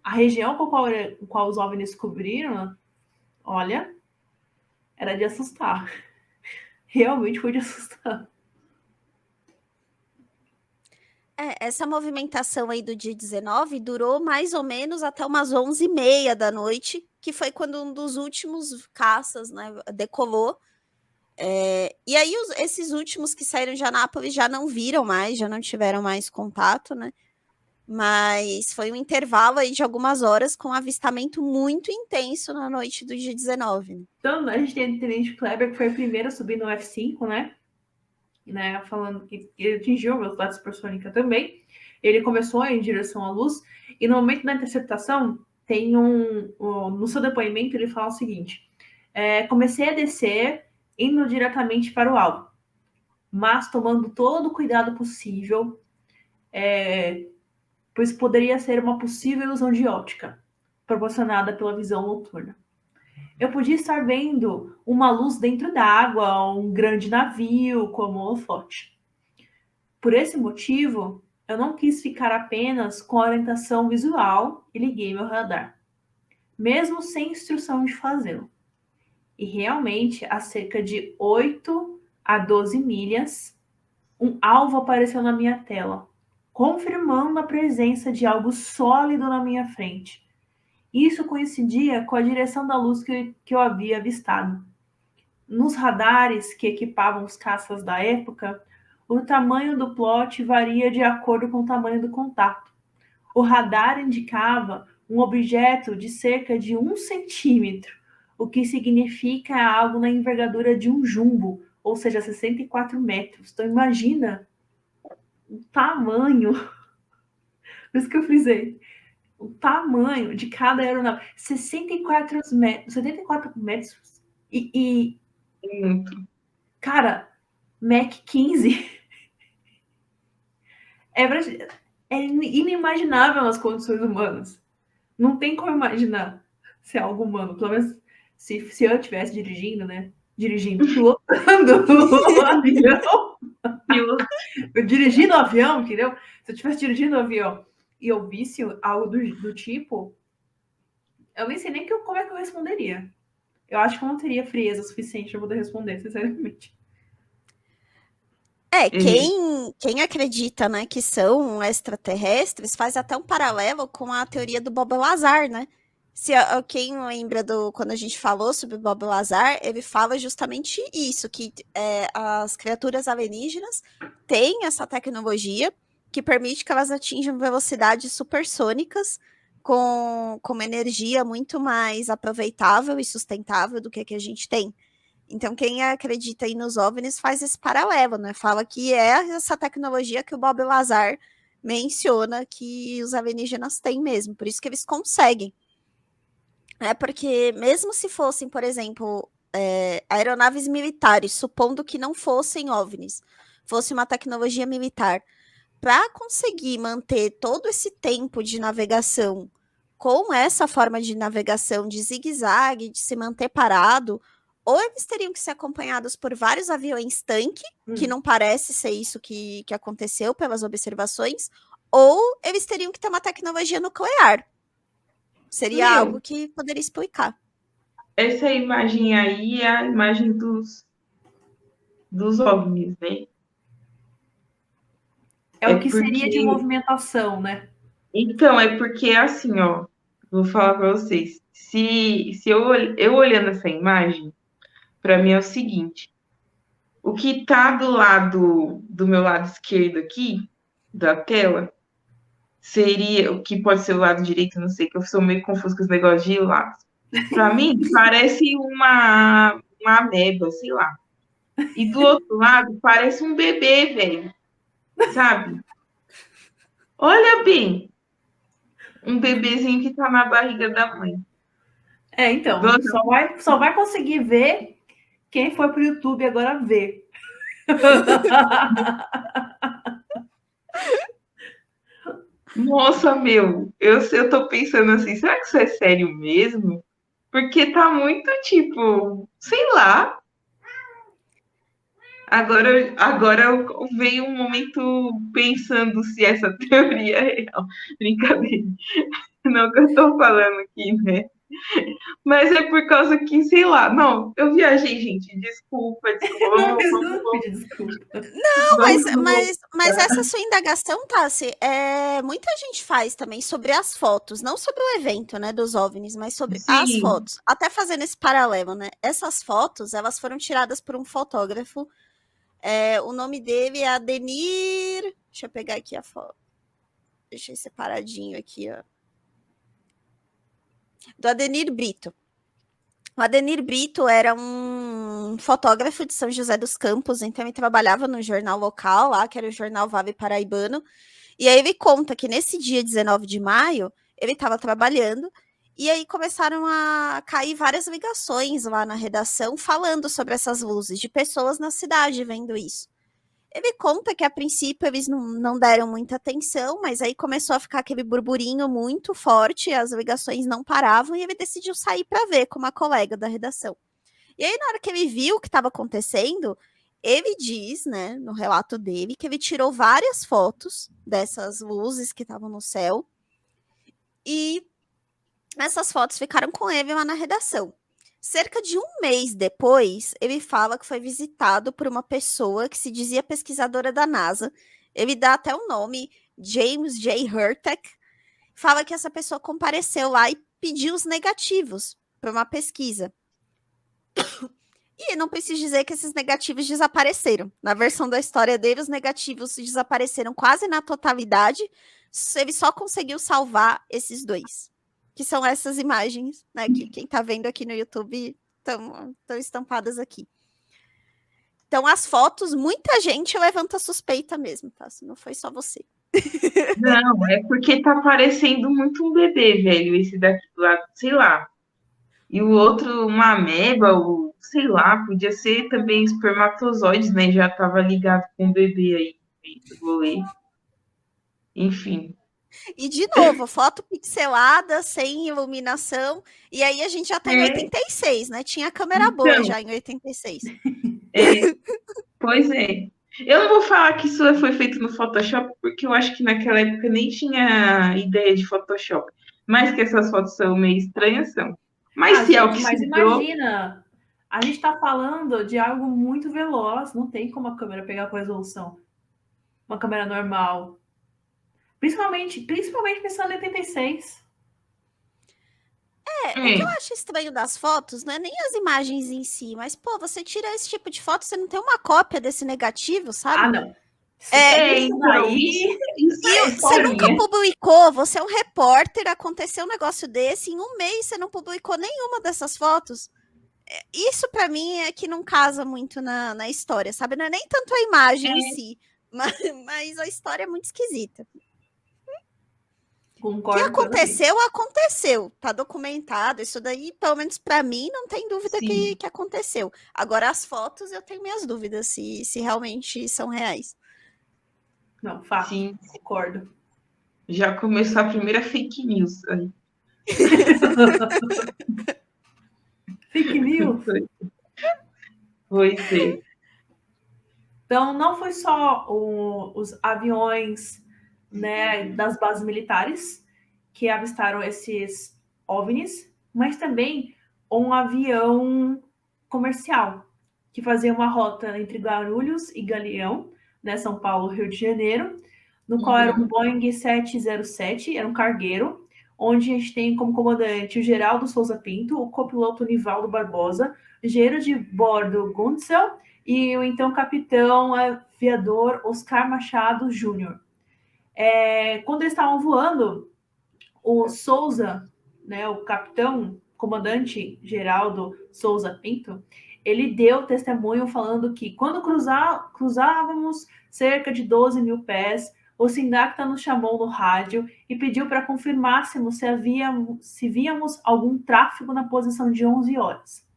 A região com a qual os OVNIs cobriram, olha, era de assustar. Realmente foi de assustar. Essa movimentação aí do dia 19 durou mais ou menos até umas 11h30 da noite, que foi quando um dos últimos caças, né, decolou. E aí esses últimos que saíram de Anápolis já não viram mais, já não tiveram mais contato, né? Mas foi um intervalo aí de algumas horas com um avistamento muito intenso na noite do dia 19. Né? Então, a gente tem o Tenente Kleber, que foi o primeiro a subir no F5, né? Falando que ele atingiu a velocidade supersônica também. Ele começou em direção à luz, e no momento da interceptação, tem no seu depoimento, ele fala o seguinte: comecei a descer, indo diretamente para o alvo, mas tomando todo o cuidado possível, pois poderia ser uma possível ilusão de óptica, proporcionada pela visão noturna. Eu podia estar vendo uma luz dentro d'água, um grande navio como holofote. Por esse motivo, eu não quis ficar apenas com a orientação visual e liguei meu radar, mesmo sem instrução de fazê-lo. E realmente, a cerca de 8 a 12 milhas, um alvo apareceu na minha tela, confirmando a presença de algo sólido na minha frente. Isso coincidia com a direção da luz que eu havia avistado. Nos radares que equipavam os caças da época, o tamanho do plot varia de acordo com o tamanho do contato. O radar indicava um objeto de cerca de 1 centímetro, o que significa algo na envergadura de um jumbo, ou seja, 64 metros. Então, imagina o tamanho. Por isso que eu frisei. O tamanho de cada aeronave. 74 metros. E Muito. Cara, Mach 15 é inimaginável nas condições humanas. Não tem como imaginar ser algo humano. Pelo menos se eu estivesse dirigindo, né? Pilotando o avião. Dirigindo o avião, entendeu? Se eu estivesse dirigindo o avião e eu visse algo do tipo, eu nem sei nem como é que eu responderia. Eu acho que eu não teria frieza suficiente para poder responder, sinceramente. Quem acredita, né, que são extraterrestres faz até um paralelo com a teoria do Bob Lazar, né? Quem lembra quando a gente falou sobre o Bob Lazar, ele fala justamente isso, que as criaturas alienígenas têm essa tecnologia que permite que elas atinjam velocidades supersônicas com uma energia muito mais aproveitável e sustentável do que a gente tem. Então, quem acredita aí nos OVNIs faz esse paralelo, né? Fala que é essa tecnologia que o Bob Lazar menciona que os alienígenas têm mesmo, por isso que eles conseguem. Porque mesmo se fossem, por exemplo, aeronaves militares, supondo que não fossem OVNIs, fosse uma tecnologia militar, para conseguir manter todo esse tempo de navegação com essa forma de navegação de zigue-zague, de se manter parado, ou eles teriam que ser acompanhados por vários aviões tanque, que não parece ser isso que aconteceu pelas observações, ou eles teriam que ter uma tecnologia nuclear. Seria algo que poderia explicar. Essa imagem aí é a imagem dos OVNIs, né? É o que seria de movimentação, né? Então, é porque assim, ó, vou falar para vocês. Se eu olhando essa imagem, para mim é o seguinte: o que tá do meu lado esquerdo aqui, da tela, seria o que pode ser o lado direito, não sei, que eu sou meio confuso com os negócios de lado. Para mim, parece uma ameba, sei lá. E do outro lado, parece um bebê, velho. Sabe? Olha bem. Um bebezinho que tá na barriga da mãe. Então, só vai conseguir ver quem foi pro YouTube agora ver. Nossa, meu, eu tô pensando assim, será que isso é sério mesmo? Porque tá muito tipo, sei lá. Agora veio um momento pensando se essa teoria é real. Brincadeira. Não que eu tô falando aqui, né? Mas é por causa que, sei lá, não, eu viajei, gente, desculpa. Não, mas essa sua indagação, Tassi, muita gente faz também sobre as fotos, não sobre o evento, né, dos OVNIs, mas sobre as fotos. Até fazendo esse paralelo, né? Essas fotos, elas foram tiradas por um fotógrafo. O nome dele é Adenir. Deixa eu pegar aqui a foto. Deixei separadinho aqui, ó. Do Adenir Brito. O Adenir Brito era um fotógrafo de São José dos Campos, então ele trabalhava no jornal local lá, que era o Jornal Vale Paraibano, e aí ele conta que nesse dia 19 de maio, ele estava trabalhando, e aí começaram a cair várias ligações lá na redação, falando sobre essas luzes, de pessoas na cidade vendo isso. Ele conta que a princípio eles não deram muita atenção, mas aí começou a ficar aquele burburinho muito forte, as ligações não paravam e ele decidiu sair para ver com uma colega da redação. E aí, na hora que ele viu o que estava acontecendo, ele diz, né, no relato dele, que ele tirou várias fotos dessas luzes que estavam no céu e essas fotos ficaram com ele lá na redação. Cerca de um mês depois, ele fala que foi visitado por uma pessoa que se dizia pesquisadora da NASA. Ele dá até o nome, James J. Hurtak. Fala que essa pessoa compareceu lá e pediu os negativos para uma pesquisa. E não preciso dizer que esses negativos desapareceram. Na versão da história dele, os negativos desapareceram quase na totalidade. Ele só conseguiu salvar esses dois. Que são essas imagens, né, que quem está vendo aqui no YouTube estão estampadas aqui. Então, as fotos, muita gente levanta suspeita mesmo, tá? Não foi só você. Não, é porque tá parecendo muito um bebê, velho, esse daqui do lado, sei lá. E o outro, uma ameba, ou sei lá, podia ser também espermatozoides, né? Já estava ligado com o bebê aí do rolê. Enfim. E de novo, foto pixelada, sem iluminação, e aí a gente já tá em É, 86, né? Tinha câmera boa então, já em 86. pois é. Eu não vou falar que isso foi feito no Photoshop, porque eu acho que naquela época nem tinha ideia de Photoshop. Mas que essas fotos são meio estranhas, são. Mas Ah, se é o gente, que mas sobrou, imagina, a gente está falando de algo muito veloz, não tem como a câmera pegar com resolução. Uma câmera normal. Principalmente pensando em 86. O que eu é, acho estranho das fotos não é nem as imagens em si, mas, pô, você tira esse tipo de foto, você não tem uma cópia desse negativo, Ah, sabe? não. Isso então, daí isso é E você nunca historinha. publicou, você é um repórter, aconteceu um negócio desse, em um mês você não publicou nenhuma dessas fotos. Isso pra mim é que não casa muito na história, sabe? Não é nem tanto a imagem em si, mas a história é muito esquisita. O que concordo plenamente. aconteceu, aconteceu. Tá documentado. Isso daí, pelo menos pra mim, não tem dúvida Sim, que aconteceu. Agora, as fotos, eu tenho minhas dúvidas se realmente são reais. Não, fato. sim. Concordo. Já começou a primeira fake news aí. Fake news. Pois é. Então, não foi só os aviões, né, das bases militares que avistaram esses OVNIs, mas também um avião comercial que fazia uma rota entre Guarulhos e Galeão, né, São Paulo, Rio de Janeiro, no qual era um Uhum. Boeing 707, era um cargueiro, onde a gente tem como comandante o Geraldo Souza Pinto, o copiloto Nivaldo Barbosa, engenheiro de bordo Guntzel e o então capitão aviador Oscar Machado Júnior. Quando eles estavam voando, o Souza, né, o capitão, comandante Geraldo Souza Pinto, ele deu testemunho falando que quando cruzávamos cerca de 12 mil pés, o Sindacta nos chamou no rádio e pediu para confirmássemos se víamos algum tráfego na posição de 11 horas.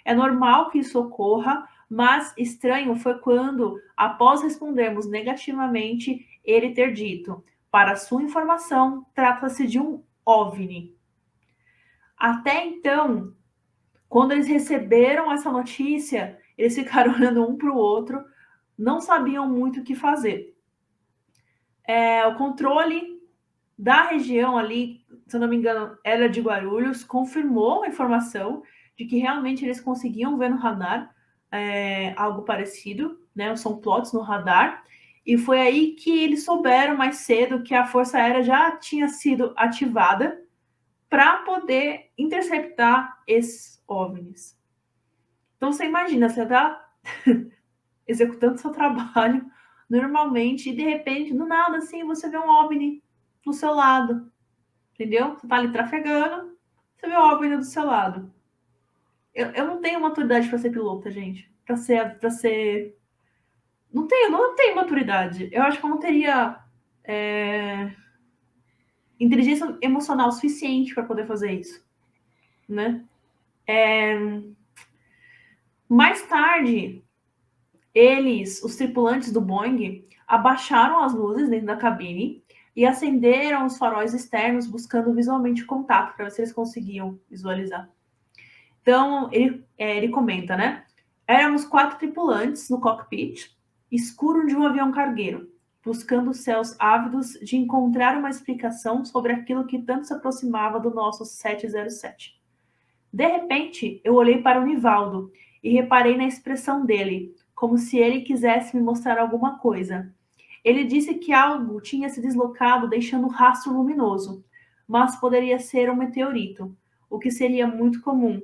É normal que isso ocorra, mas estranho foi quando, após respondermos negativamente, ele ter dito: para sua informação, trata-se de um OVNI. Até então, quando eles receberam essa notícia, eles ficaram olhando um para o outro, não sabiam muito o que fazer. O controle da região ali, se eu não me engano, era de Guarulhos, confirmou a informação de que realmente eles conseguiam ver no radar algo parecido, né? São plots no radar. E foi aí que eles souberam mais cedo que a Força Aérea já tinha sido ativada para poder interceptar esses OVNIs. Então você imagina, você está executando seu trabalho normalmente e de repente, do nada, assim, você vê um OVNI do seu lado, entendeu? Você está ali trafegando, você vê o OVNI do seu lado. Eu não tenho maturidade para ser pilota, gente. Para ser. Não tenho maturidade. Eu acho que eu não teria inteligência emocional suficiente para poder fazer isso, né? Mais tarde, os tripulantes do Boeing, abaixaram as luzes dentro da cabine e acenderam os faróis externos, buscando visualmente contato para ver se eles conseguiam visualizar. Então, ele comenta, né? Éramos 4 tripulantes no cockpit, escuro de um avião cargueiro, buscando os céus ávidos de encontrar uma explicação sobre aquilo que tanto se aproximava do nosso 707. De repente, eu olhei para o Nivaldo e reparei na expressão dele, como se ele quisesse me mostrar alguma coisa. Ele disse que algo tinha se deslocado deixando um rastro luminoso, mas poderia ser um meteorito, o que seria muito comum.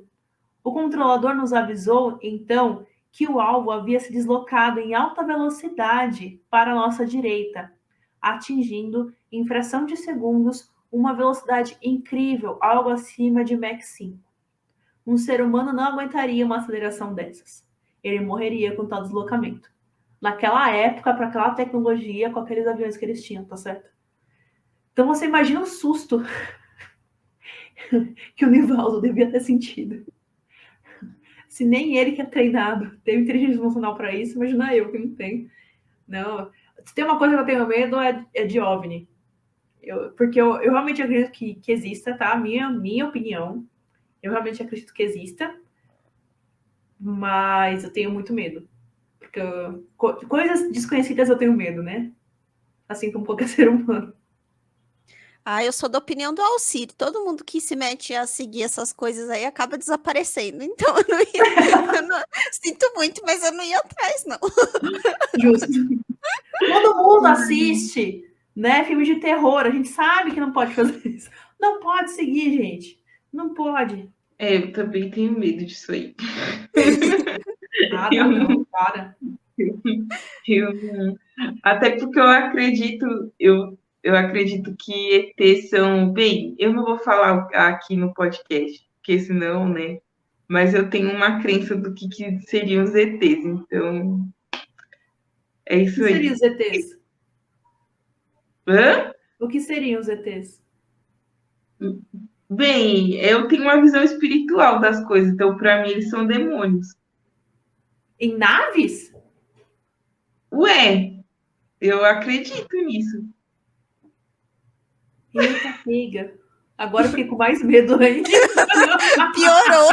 O controlador nos avisou, então, que o alvo havia se deslocado em alta velocidade para a nossa direita, atingindo, em fração de segundos, uma velocidade incrível, algo acima de Mach 5. Um ser humano não aguentaria uma aceleração dessas. Ele morreria com tal deslocamento. Naquela época, para aquela tecnologia, com aqueles aviões que eles tinham, tá certo? Então você imagina o susto que o Nivaldo devia ter sentido. Se nem ele que é treinado teve inteligência emocional para isso, imagina eu que não tenho. Não. Se tem uma coisa que eu tenho medo é de OVNI. Porque eu realmente acredito que exista, tá? Minha opinião. Eu realmente acredito que exista. Mas eu tenho muito medo. Porque coisas desconhecidas eu tenho medo, né? Assim como qualquer ser humano. Ah, eu sou da opinião do Alcir. Todo mundo que se mete a seguir essas coisas aí acaba desaparecendo. Então eu não ia. Sinto muito, mas eu não ia atrás, não. Justo. Todo mundo assiste, né? Filme de terror. A gente sabe que não pode fazer isso. Não pode seguir, gente. Não pode. Eu também tenho medo disso aí. Nada, não, para. Até porque eu acredito que ETs são, bem, eu não vou falar aqui no podcast, porque senão, né? Mas eu tenho uma crença do que seriam os ETs, então é O isso que seriam aí. os ETs? Hã? O que seriam os ETs? Bem, eu tenho uma visão espiritual das coisas, então para mim eles são demônios. Em naves? Ué, eu acredito nisso. Eita, pega. Agora eu fiquei com mais medo ainda. Piorou.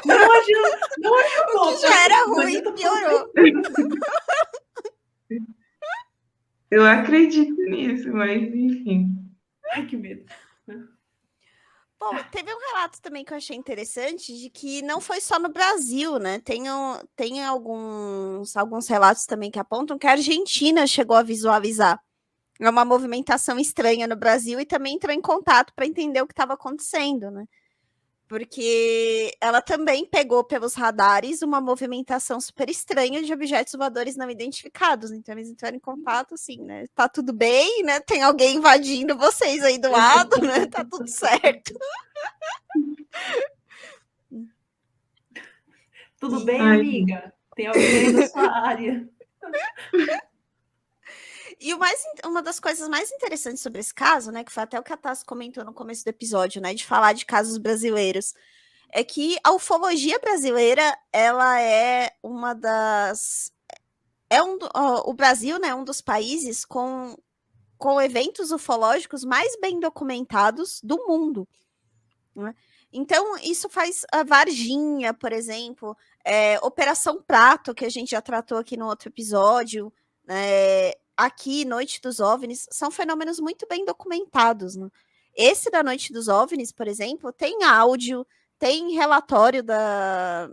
Não ajudou. O que já era ruim, piorou. Eu acredito nisso, mas enfim. Ai, que medo. Bom, teve um relato também que eu achei interessante de que não foi só no Brasil, né? Tem alguns relatos também que apontam que a Argentina chegou a visualizar uma movimentação estranha no Brasil e também entrou em contato para entender o que estava acontecendo, né? Porque ela também pegou pelos radares uma movimentação super estranha de objetos voadores não identificados. Então, eles entraram em contato, assim, né? Tá tudo bem, né? Tem alguém invadindo vocês aí do lado, né? Tá tudo certo. Tudo bem, Ai, amiga? Tem alguém aí na sua área. E uma das coisas mais interessantes sobre esse caso, né? Que foi até o que a Tassi comentou no começo do episódio, né? De falar de casos brasileiros. É que a ufologia brasileira, ela é uma das... o Brasil, né, é um dos países com eventos ufológicos mais bem documentados do mundo, né? Então, isso faz a Varginha, por exemplo, Operação Prato, que a gente já tratou aqui no outro episódio, aqui, Noite dos OVNIs, são fenômenos muito bem documentados, né? Esse da Noite dos OVNIs, por exemplo, tem áudio, tem relatório da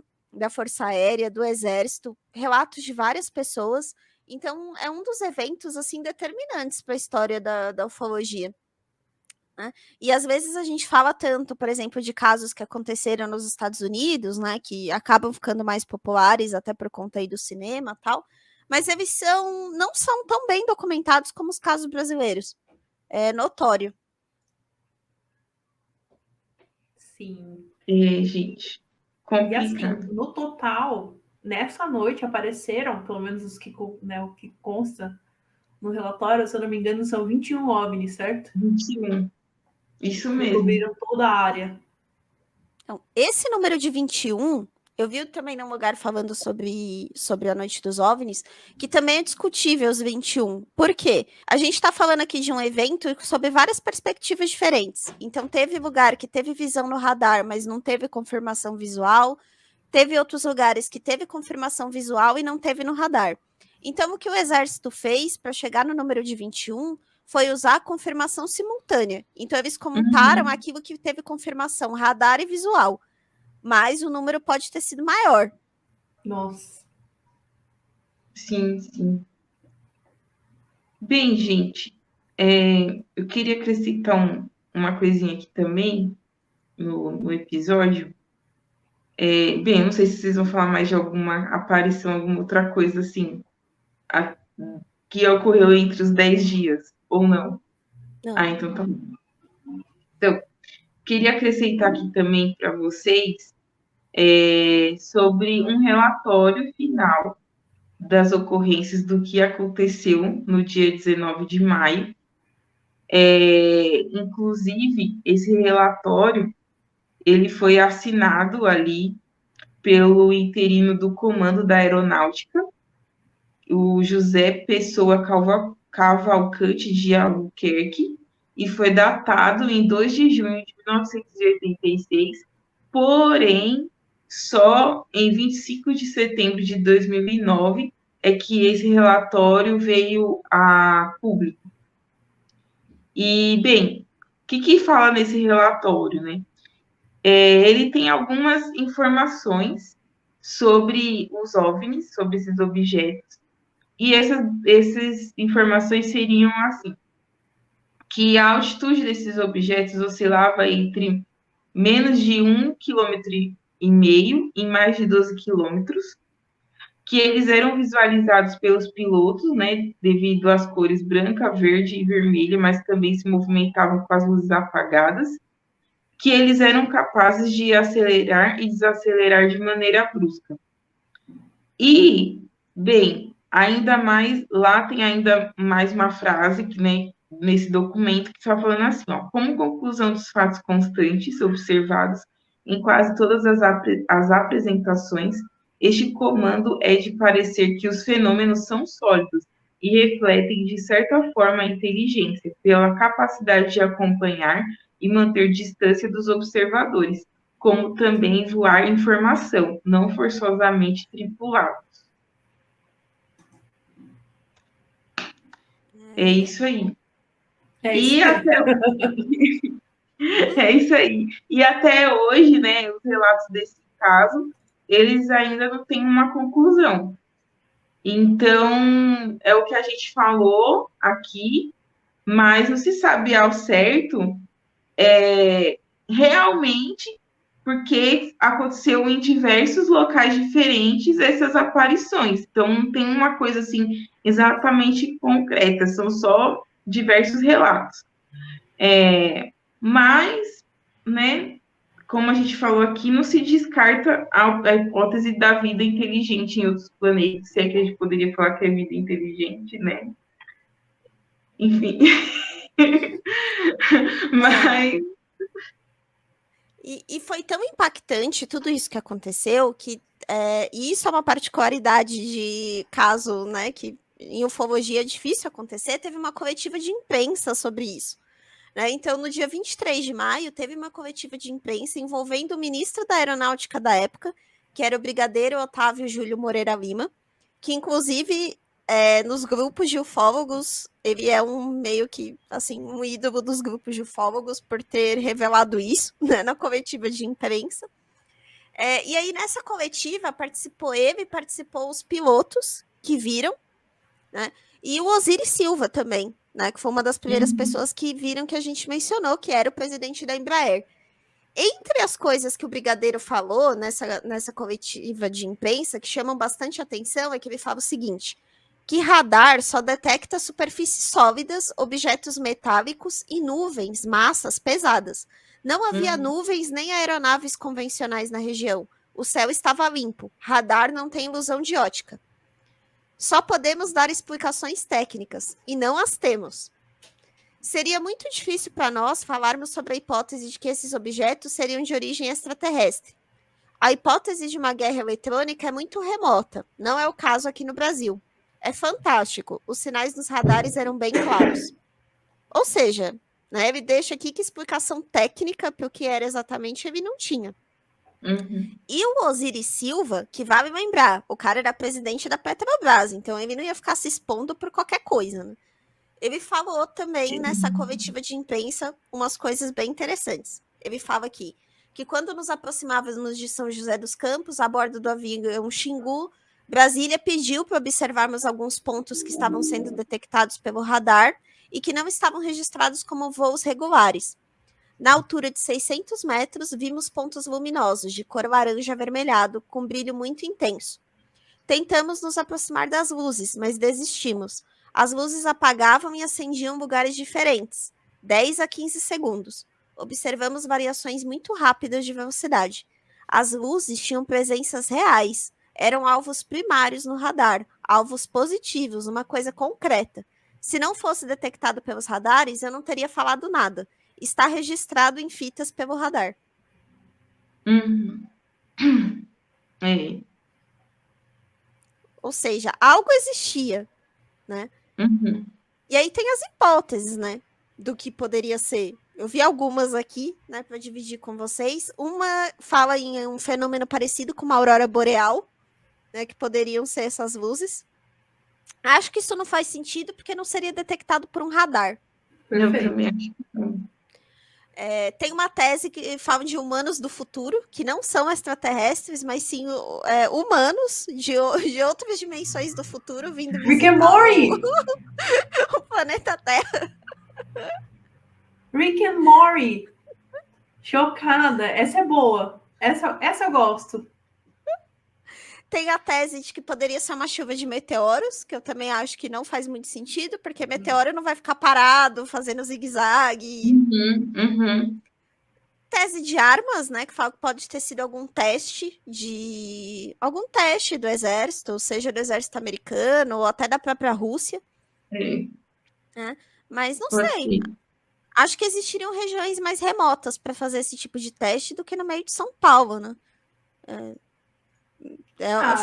Força Aérea, do Exército, relatos de várias pessoas. Então, é um dos eventos assim determinantes para a história da ufologia, né? E às vezes a gente fala tanto, por exemplo, de casos que aconteceram nos Estados Unidos, né, que acabam ficando mais populares até por conta aí do cinema e tal, mas eles não são tão bem documentados como os casos brasileiros. É notório. Sim. gente, E assim, complicado. no total, nessa noite apareceram, pelo menos os que, né, o que consta no relatório, se eu não me engano, são 21 OVNIs, certo? 21. Isso mesmo. Cobriram toda a área. Então, esse número de 21, eu vi também num lugar falando sobre a Noite dos OVNIs, que também é discutível os 21. Por quê? A gente está falando aqui de um evento sob várias perspectivas diferentes. Então, teve lugar que teve visão no radar, mas não teve confirmação visual. Teve outros lugares que teve confirmação visual e não teve no radar. Então, o que o Exército fez para chegar no número de 21 foi usar a confirmação simultânea. Então, eles contaram aquilo que teve confirmação radar e visual. Mas o número pode ter sido maior. Nossa. Sim, sim. Bem, gente, eu queria acrescentar uma coisinha aqui também no episódio. Bem, não sei se vocês vão falar mais de alguma aparição, alguma outra coisa assim, que ocorreu entre os 10 dias, ou não. Não. Então tá bom. Então, queria acrescentar aqui também para vocês sobre um relatório final das ocorrências do que aconteceu no dia 19 de maio, Inclusive, esse relatório ele foi assinado ali pelo interino do Comando da Aeronáutica, o José Pessoa Cavalcante de Albuquerque, e foi datado em 2 de junho de 1986, porém, só em 25 de setembro de 2009 é que esse relatório veio a público. E, bem, o que fala nesse relatório, né? Ele tem algumas informações sobre os OVNIs, sobre esses objetos, e essas informações seriam assim, que a altitude desses objetos oscilava entre menos de 1,5 km em mais de 12 quilômetros, que eles eram visualizados pelos pilotos, né, devido às cores branca, verde e vermelha, mas também se movimentavam com as luzes apagadas, que eles eram capazes de acelerar e desacelerar de maneira brusca. E, bem, ainda mais, lá tem ainda mais uma frase que, né, nesse documento que está falando assim, ó, como conclusão dos fatos constantes observados em quase todas as apresentações, este comando é de parecer que os fenômenos são sólidos e refletem, de certa forma, a inteligência, pela capacidade de acompanhar e manter distância dos observadores, como também voar informação, não forçosamente tripulados. É isso aí. É isso aí. E até hoje, né, os relatos desse caso, eles ainda não têm uma conclusão. Então, é o que a gente falou aqui, mas não se sabe ao certo realmente porque aconteceu em diversos locais diferentes essas aparições. Então, não tem uma coisa assim exatamente concreta, são só diversos relatos. Mas, né, como a gente falou aqui, não se descarta a hipótese da vida inteligente em outros planetas, se é que a gente poderia falar que é vida inteligente, né? Enfim. Mas... E foi tão impactante tudo isso que aconteceu que e isso é uma particularidade de caso, né, que em ufologia é difícil acontecer. Teve uma coletiva de imprensa sobre isso. Né? Então, no dia 23 de maio, teve uma coletiva de imprensa envolvendo o ministro da Aeronáutica da época, que era o brigadeiro Otávio Júlio Moreira Lima, que inclusive nos grupos de ufólogos, ele é meio que, assim, um ídolo dos grupos de ufólogos por ter revelado isso, né, na coletiva de imprensa. E aí, nessa coletiva, participou os pilotos que viram, né, e o Osiris Silva também, né, que foi uma das primeiras pessoas que viram que a gente mencionou, que era o presidente da Embraer. Entre as coisas que o brigadeiro falou nessa coletiva de imprensa, que chamam bastante atenção, é que ele fala o seguinte, que radar só detecta superfícies sólidas, objetos metálicos e nuvens, massas pesadas. Não havia nuvens nem aeronaves convencionais na região. O céu estava limpo. Radar não tem ilusão de ótica. Só podemos dar explicações técnicas, e não as temos. Seria muito difícil para nós falarmos sobre a hipótese de que esses objetos seriam de origem extraterrestre. A hipótese de uma guerra eletrônica é muito remota, não é o caso aqui no Brasil. É fantástico, os sinais nos radares eram bem claros. Ou seja, né, ele deixa aqui que explicação técnica para o que era exatamente ele não tinha. E o Osiris Silva, que vale lembrar, o cara era presidente da Petrobras, então ele não ia ficar se expondo por qualquer coisa. Né? Ele falou também nessa coletiva de imprensa umas coisas bem interessantes. Ele fala aqui que quando nos aproximávamos de São José dos Campos, a bordo do avião Xingu, Brasília pediu para observarmos alguns pontos que estavam sendo detectados pelo radar e que não estavam registrados como voos regulares. Na altura de 600 metros, vimos pontos luminosos, de cor laranja avermelhado, com brilho muito intenso. Tentamos nos aproximar das luzes, mas desistimos. As luzes apagavam e acendiam em lugares diferentes, 10 a 15 segundos. Observamos variações muito rápidas de velocidade. As luzes tinham presenças reais, eram alvos primários no radar, alvos positivos, uma coisa concreta. Se não fosse detectado pelos radares, eu não teria falado nada. Está registrado em fitas pelo radar. Uhum. É. Ou seja, algo existia, né? Uhum. E aí tem as hipóteses, né? Do que poderia ser. Eu vi algumas aqui, né, para dividir com vocês. Uma fala em um fenômeno parecido com uma aurora boreal, né, que poderiam ser essas luzes. Acho que isso não faz sentido porque não seria detectado por um radar. Eu Perfeito. também acho que não. Tem uma tese que fala de humanos do futuro, que não são extraterrestres, mas sim humanos de outras dimensões do futuro vindo Rick and visitar Morty! o planeta Terra. Rick and Morty! Chocada. Essa é boa. Essa eu gosto. Tem a tese de que poderia ser uma chuva de meteoros, que eu também acho que não faz muito sentido, porque meteoro não vai ficar parado, fazendo zigue-zague. Uhum. Tese de armas, né, que fala que pode ter sido algum teste do exército, seja do exército americano ou até da própria Rússia, É. mas não Pode sei. ser. Acho que existiriam regiões mais remotas para fazer esse tipo de teste do que no meio de São Paulo, né?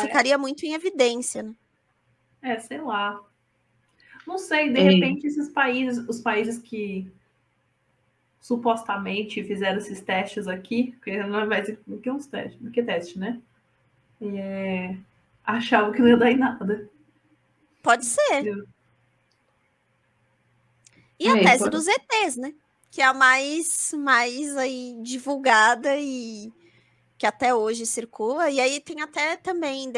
Ficaria muito em evidência, né? Sei lá. Não sei, de É. repente os países que supostamente fizeram esses testes aqui, porque não é mais do que uns testes, do que teste, né? Achavam que não ia dar em nada. Pode ser. E a tese dos ETs, né? Que é a mais aí divulgada e que até hoje circula. E aí tem até também,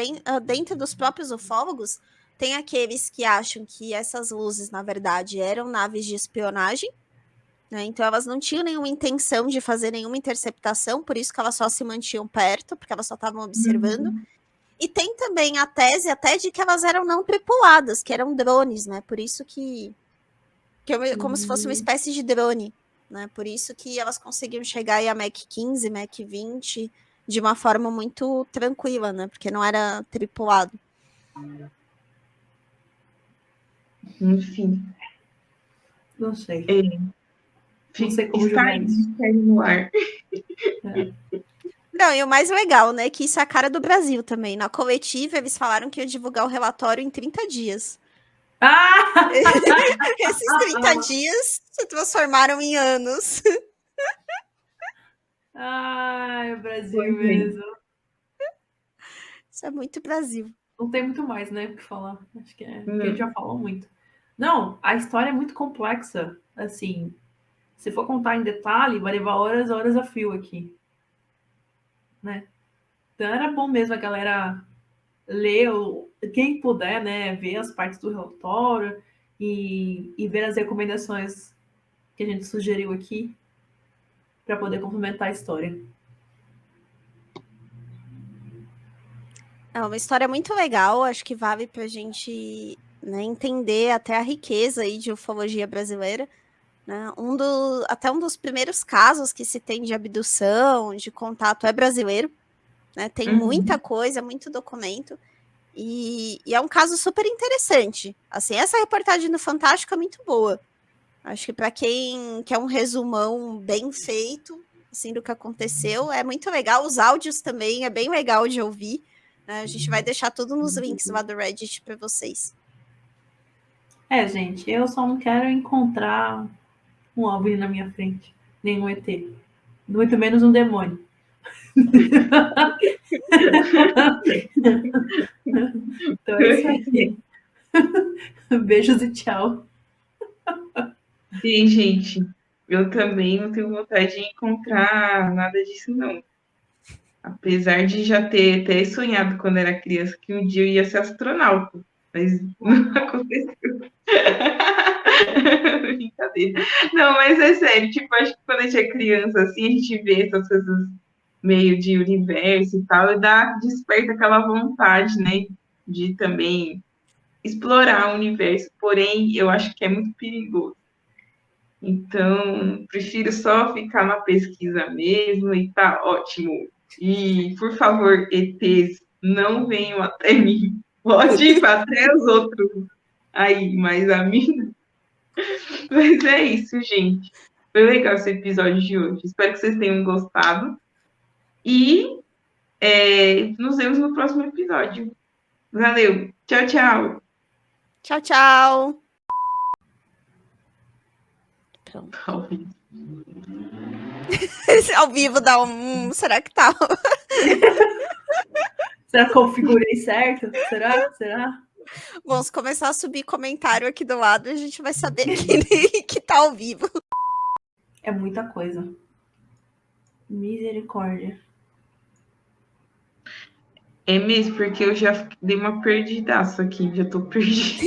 dentro dos próprios ufólogos, tem aqueles que acham que essas luzes, na verdade, eram naves de espionagem, né? Então elas não tinham nenhuma intenção de fazer nenhuma interceptação, por isso que elas só se mantinham perto, porque elas só estavam observando. Uhum. E tem também a tese até de que elas eram não tripuladas, que eram drones, né? Por isso que como se fosse uma espécie de drone, né? Por isso que elas conseguiam chegar aí a Mach 15, Mach 20 de uma forma muito tranquila, né? Porque não era tripulado. Enfim. Não sei. Não sei como julgar isso. No ar. Não, e o mais legal, né? Que isso é a cara do Brasil também. Na coletiva, eles falaram que iam divulgar o relatório em 30 dias. Ah! Esses 30 dias se transformaram em anos. É o Brasil mesmo. Isso é muito Brasil. Não tem muito mais, né, o que falar. Acho que a gente já falou muito. Não, a história é muito complexa. Assim, se for contar em detalhe, vai levar horas e horas a fio aqui. Né? Então era bom mesmo a galera ler, quem puder, né, ver as partes do relatório e ver as recomendações que a gente sugeriu aqui para poder complementar a história. É uma história muito legal, acho que vale para a gente, né, entender até a riqueza aí de ufologia brasileira. Né? Até um dos primeiros casos que se tem de abdução, de contato é brasileiro. Né? Tem muita coisa, muito documento. E é um caso super interessante. Assim, essa reportagem do Fantástico é muito boa. Acho que para quem quer um resumão bem feito assim, do que aconteceu, é muito legal. Os áudios também é bem legal de ouvir. Né? A gente vai deixar tudo nos links lá do Reddit para vocês. Gente, eu só não quero encontrar um OVNI na minha frente, nenhum ET. Muito menos um demônio. Então é isso aí. Beijos e tchau. Sim, gente. Eu também não tenho vontade de encontrar nada disso, não. Apesar de já ter até sonhado quando era criança que um dia eu ia ser astronauta. Mas não aconteceu. Brincadeira. Não, mas é sério. Tipo, acho que quando a gente é criança, assim, a gente vê essas coisas meio de universo e tal, e desperta aquela vontade, né? De também explorar o universo. Porém, eu acho que é muito perigoso. Então, prefiro só ficar na pesquisa mesmo e tá ótimo. E, por favor, ETs, não venham até mim. Pode ir até os outros aí, mas a mim Mas é isso, gente. Foi legal esse episódio de hoje. Espero que vocês tenham gostado. E nos vemos no próximo episódio. Valeu. Tchau, tchau. Tchau, tchau. Pronto. Esse ao vivo dá um. Será que tá? Será que configurei certo? Será? Vamos começar a subir comentário aqui do lado e a gente vai saber que tá ao vivo. É muita coisa. Misericórdia. É mesmo, porque eu já dei uma perdidaço aqui, já tô perdida.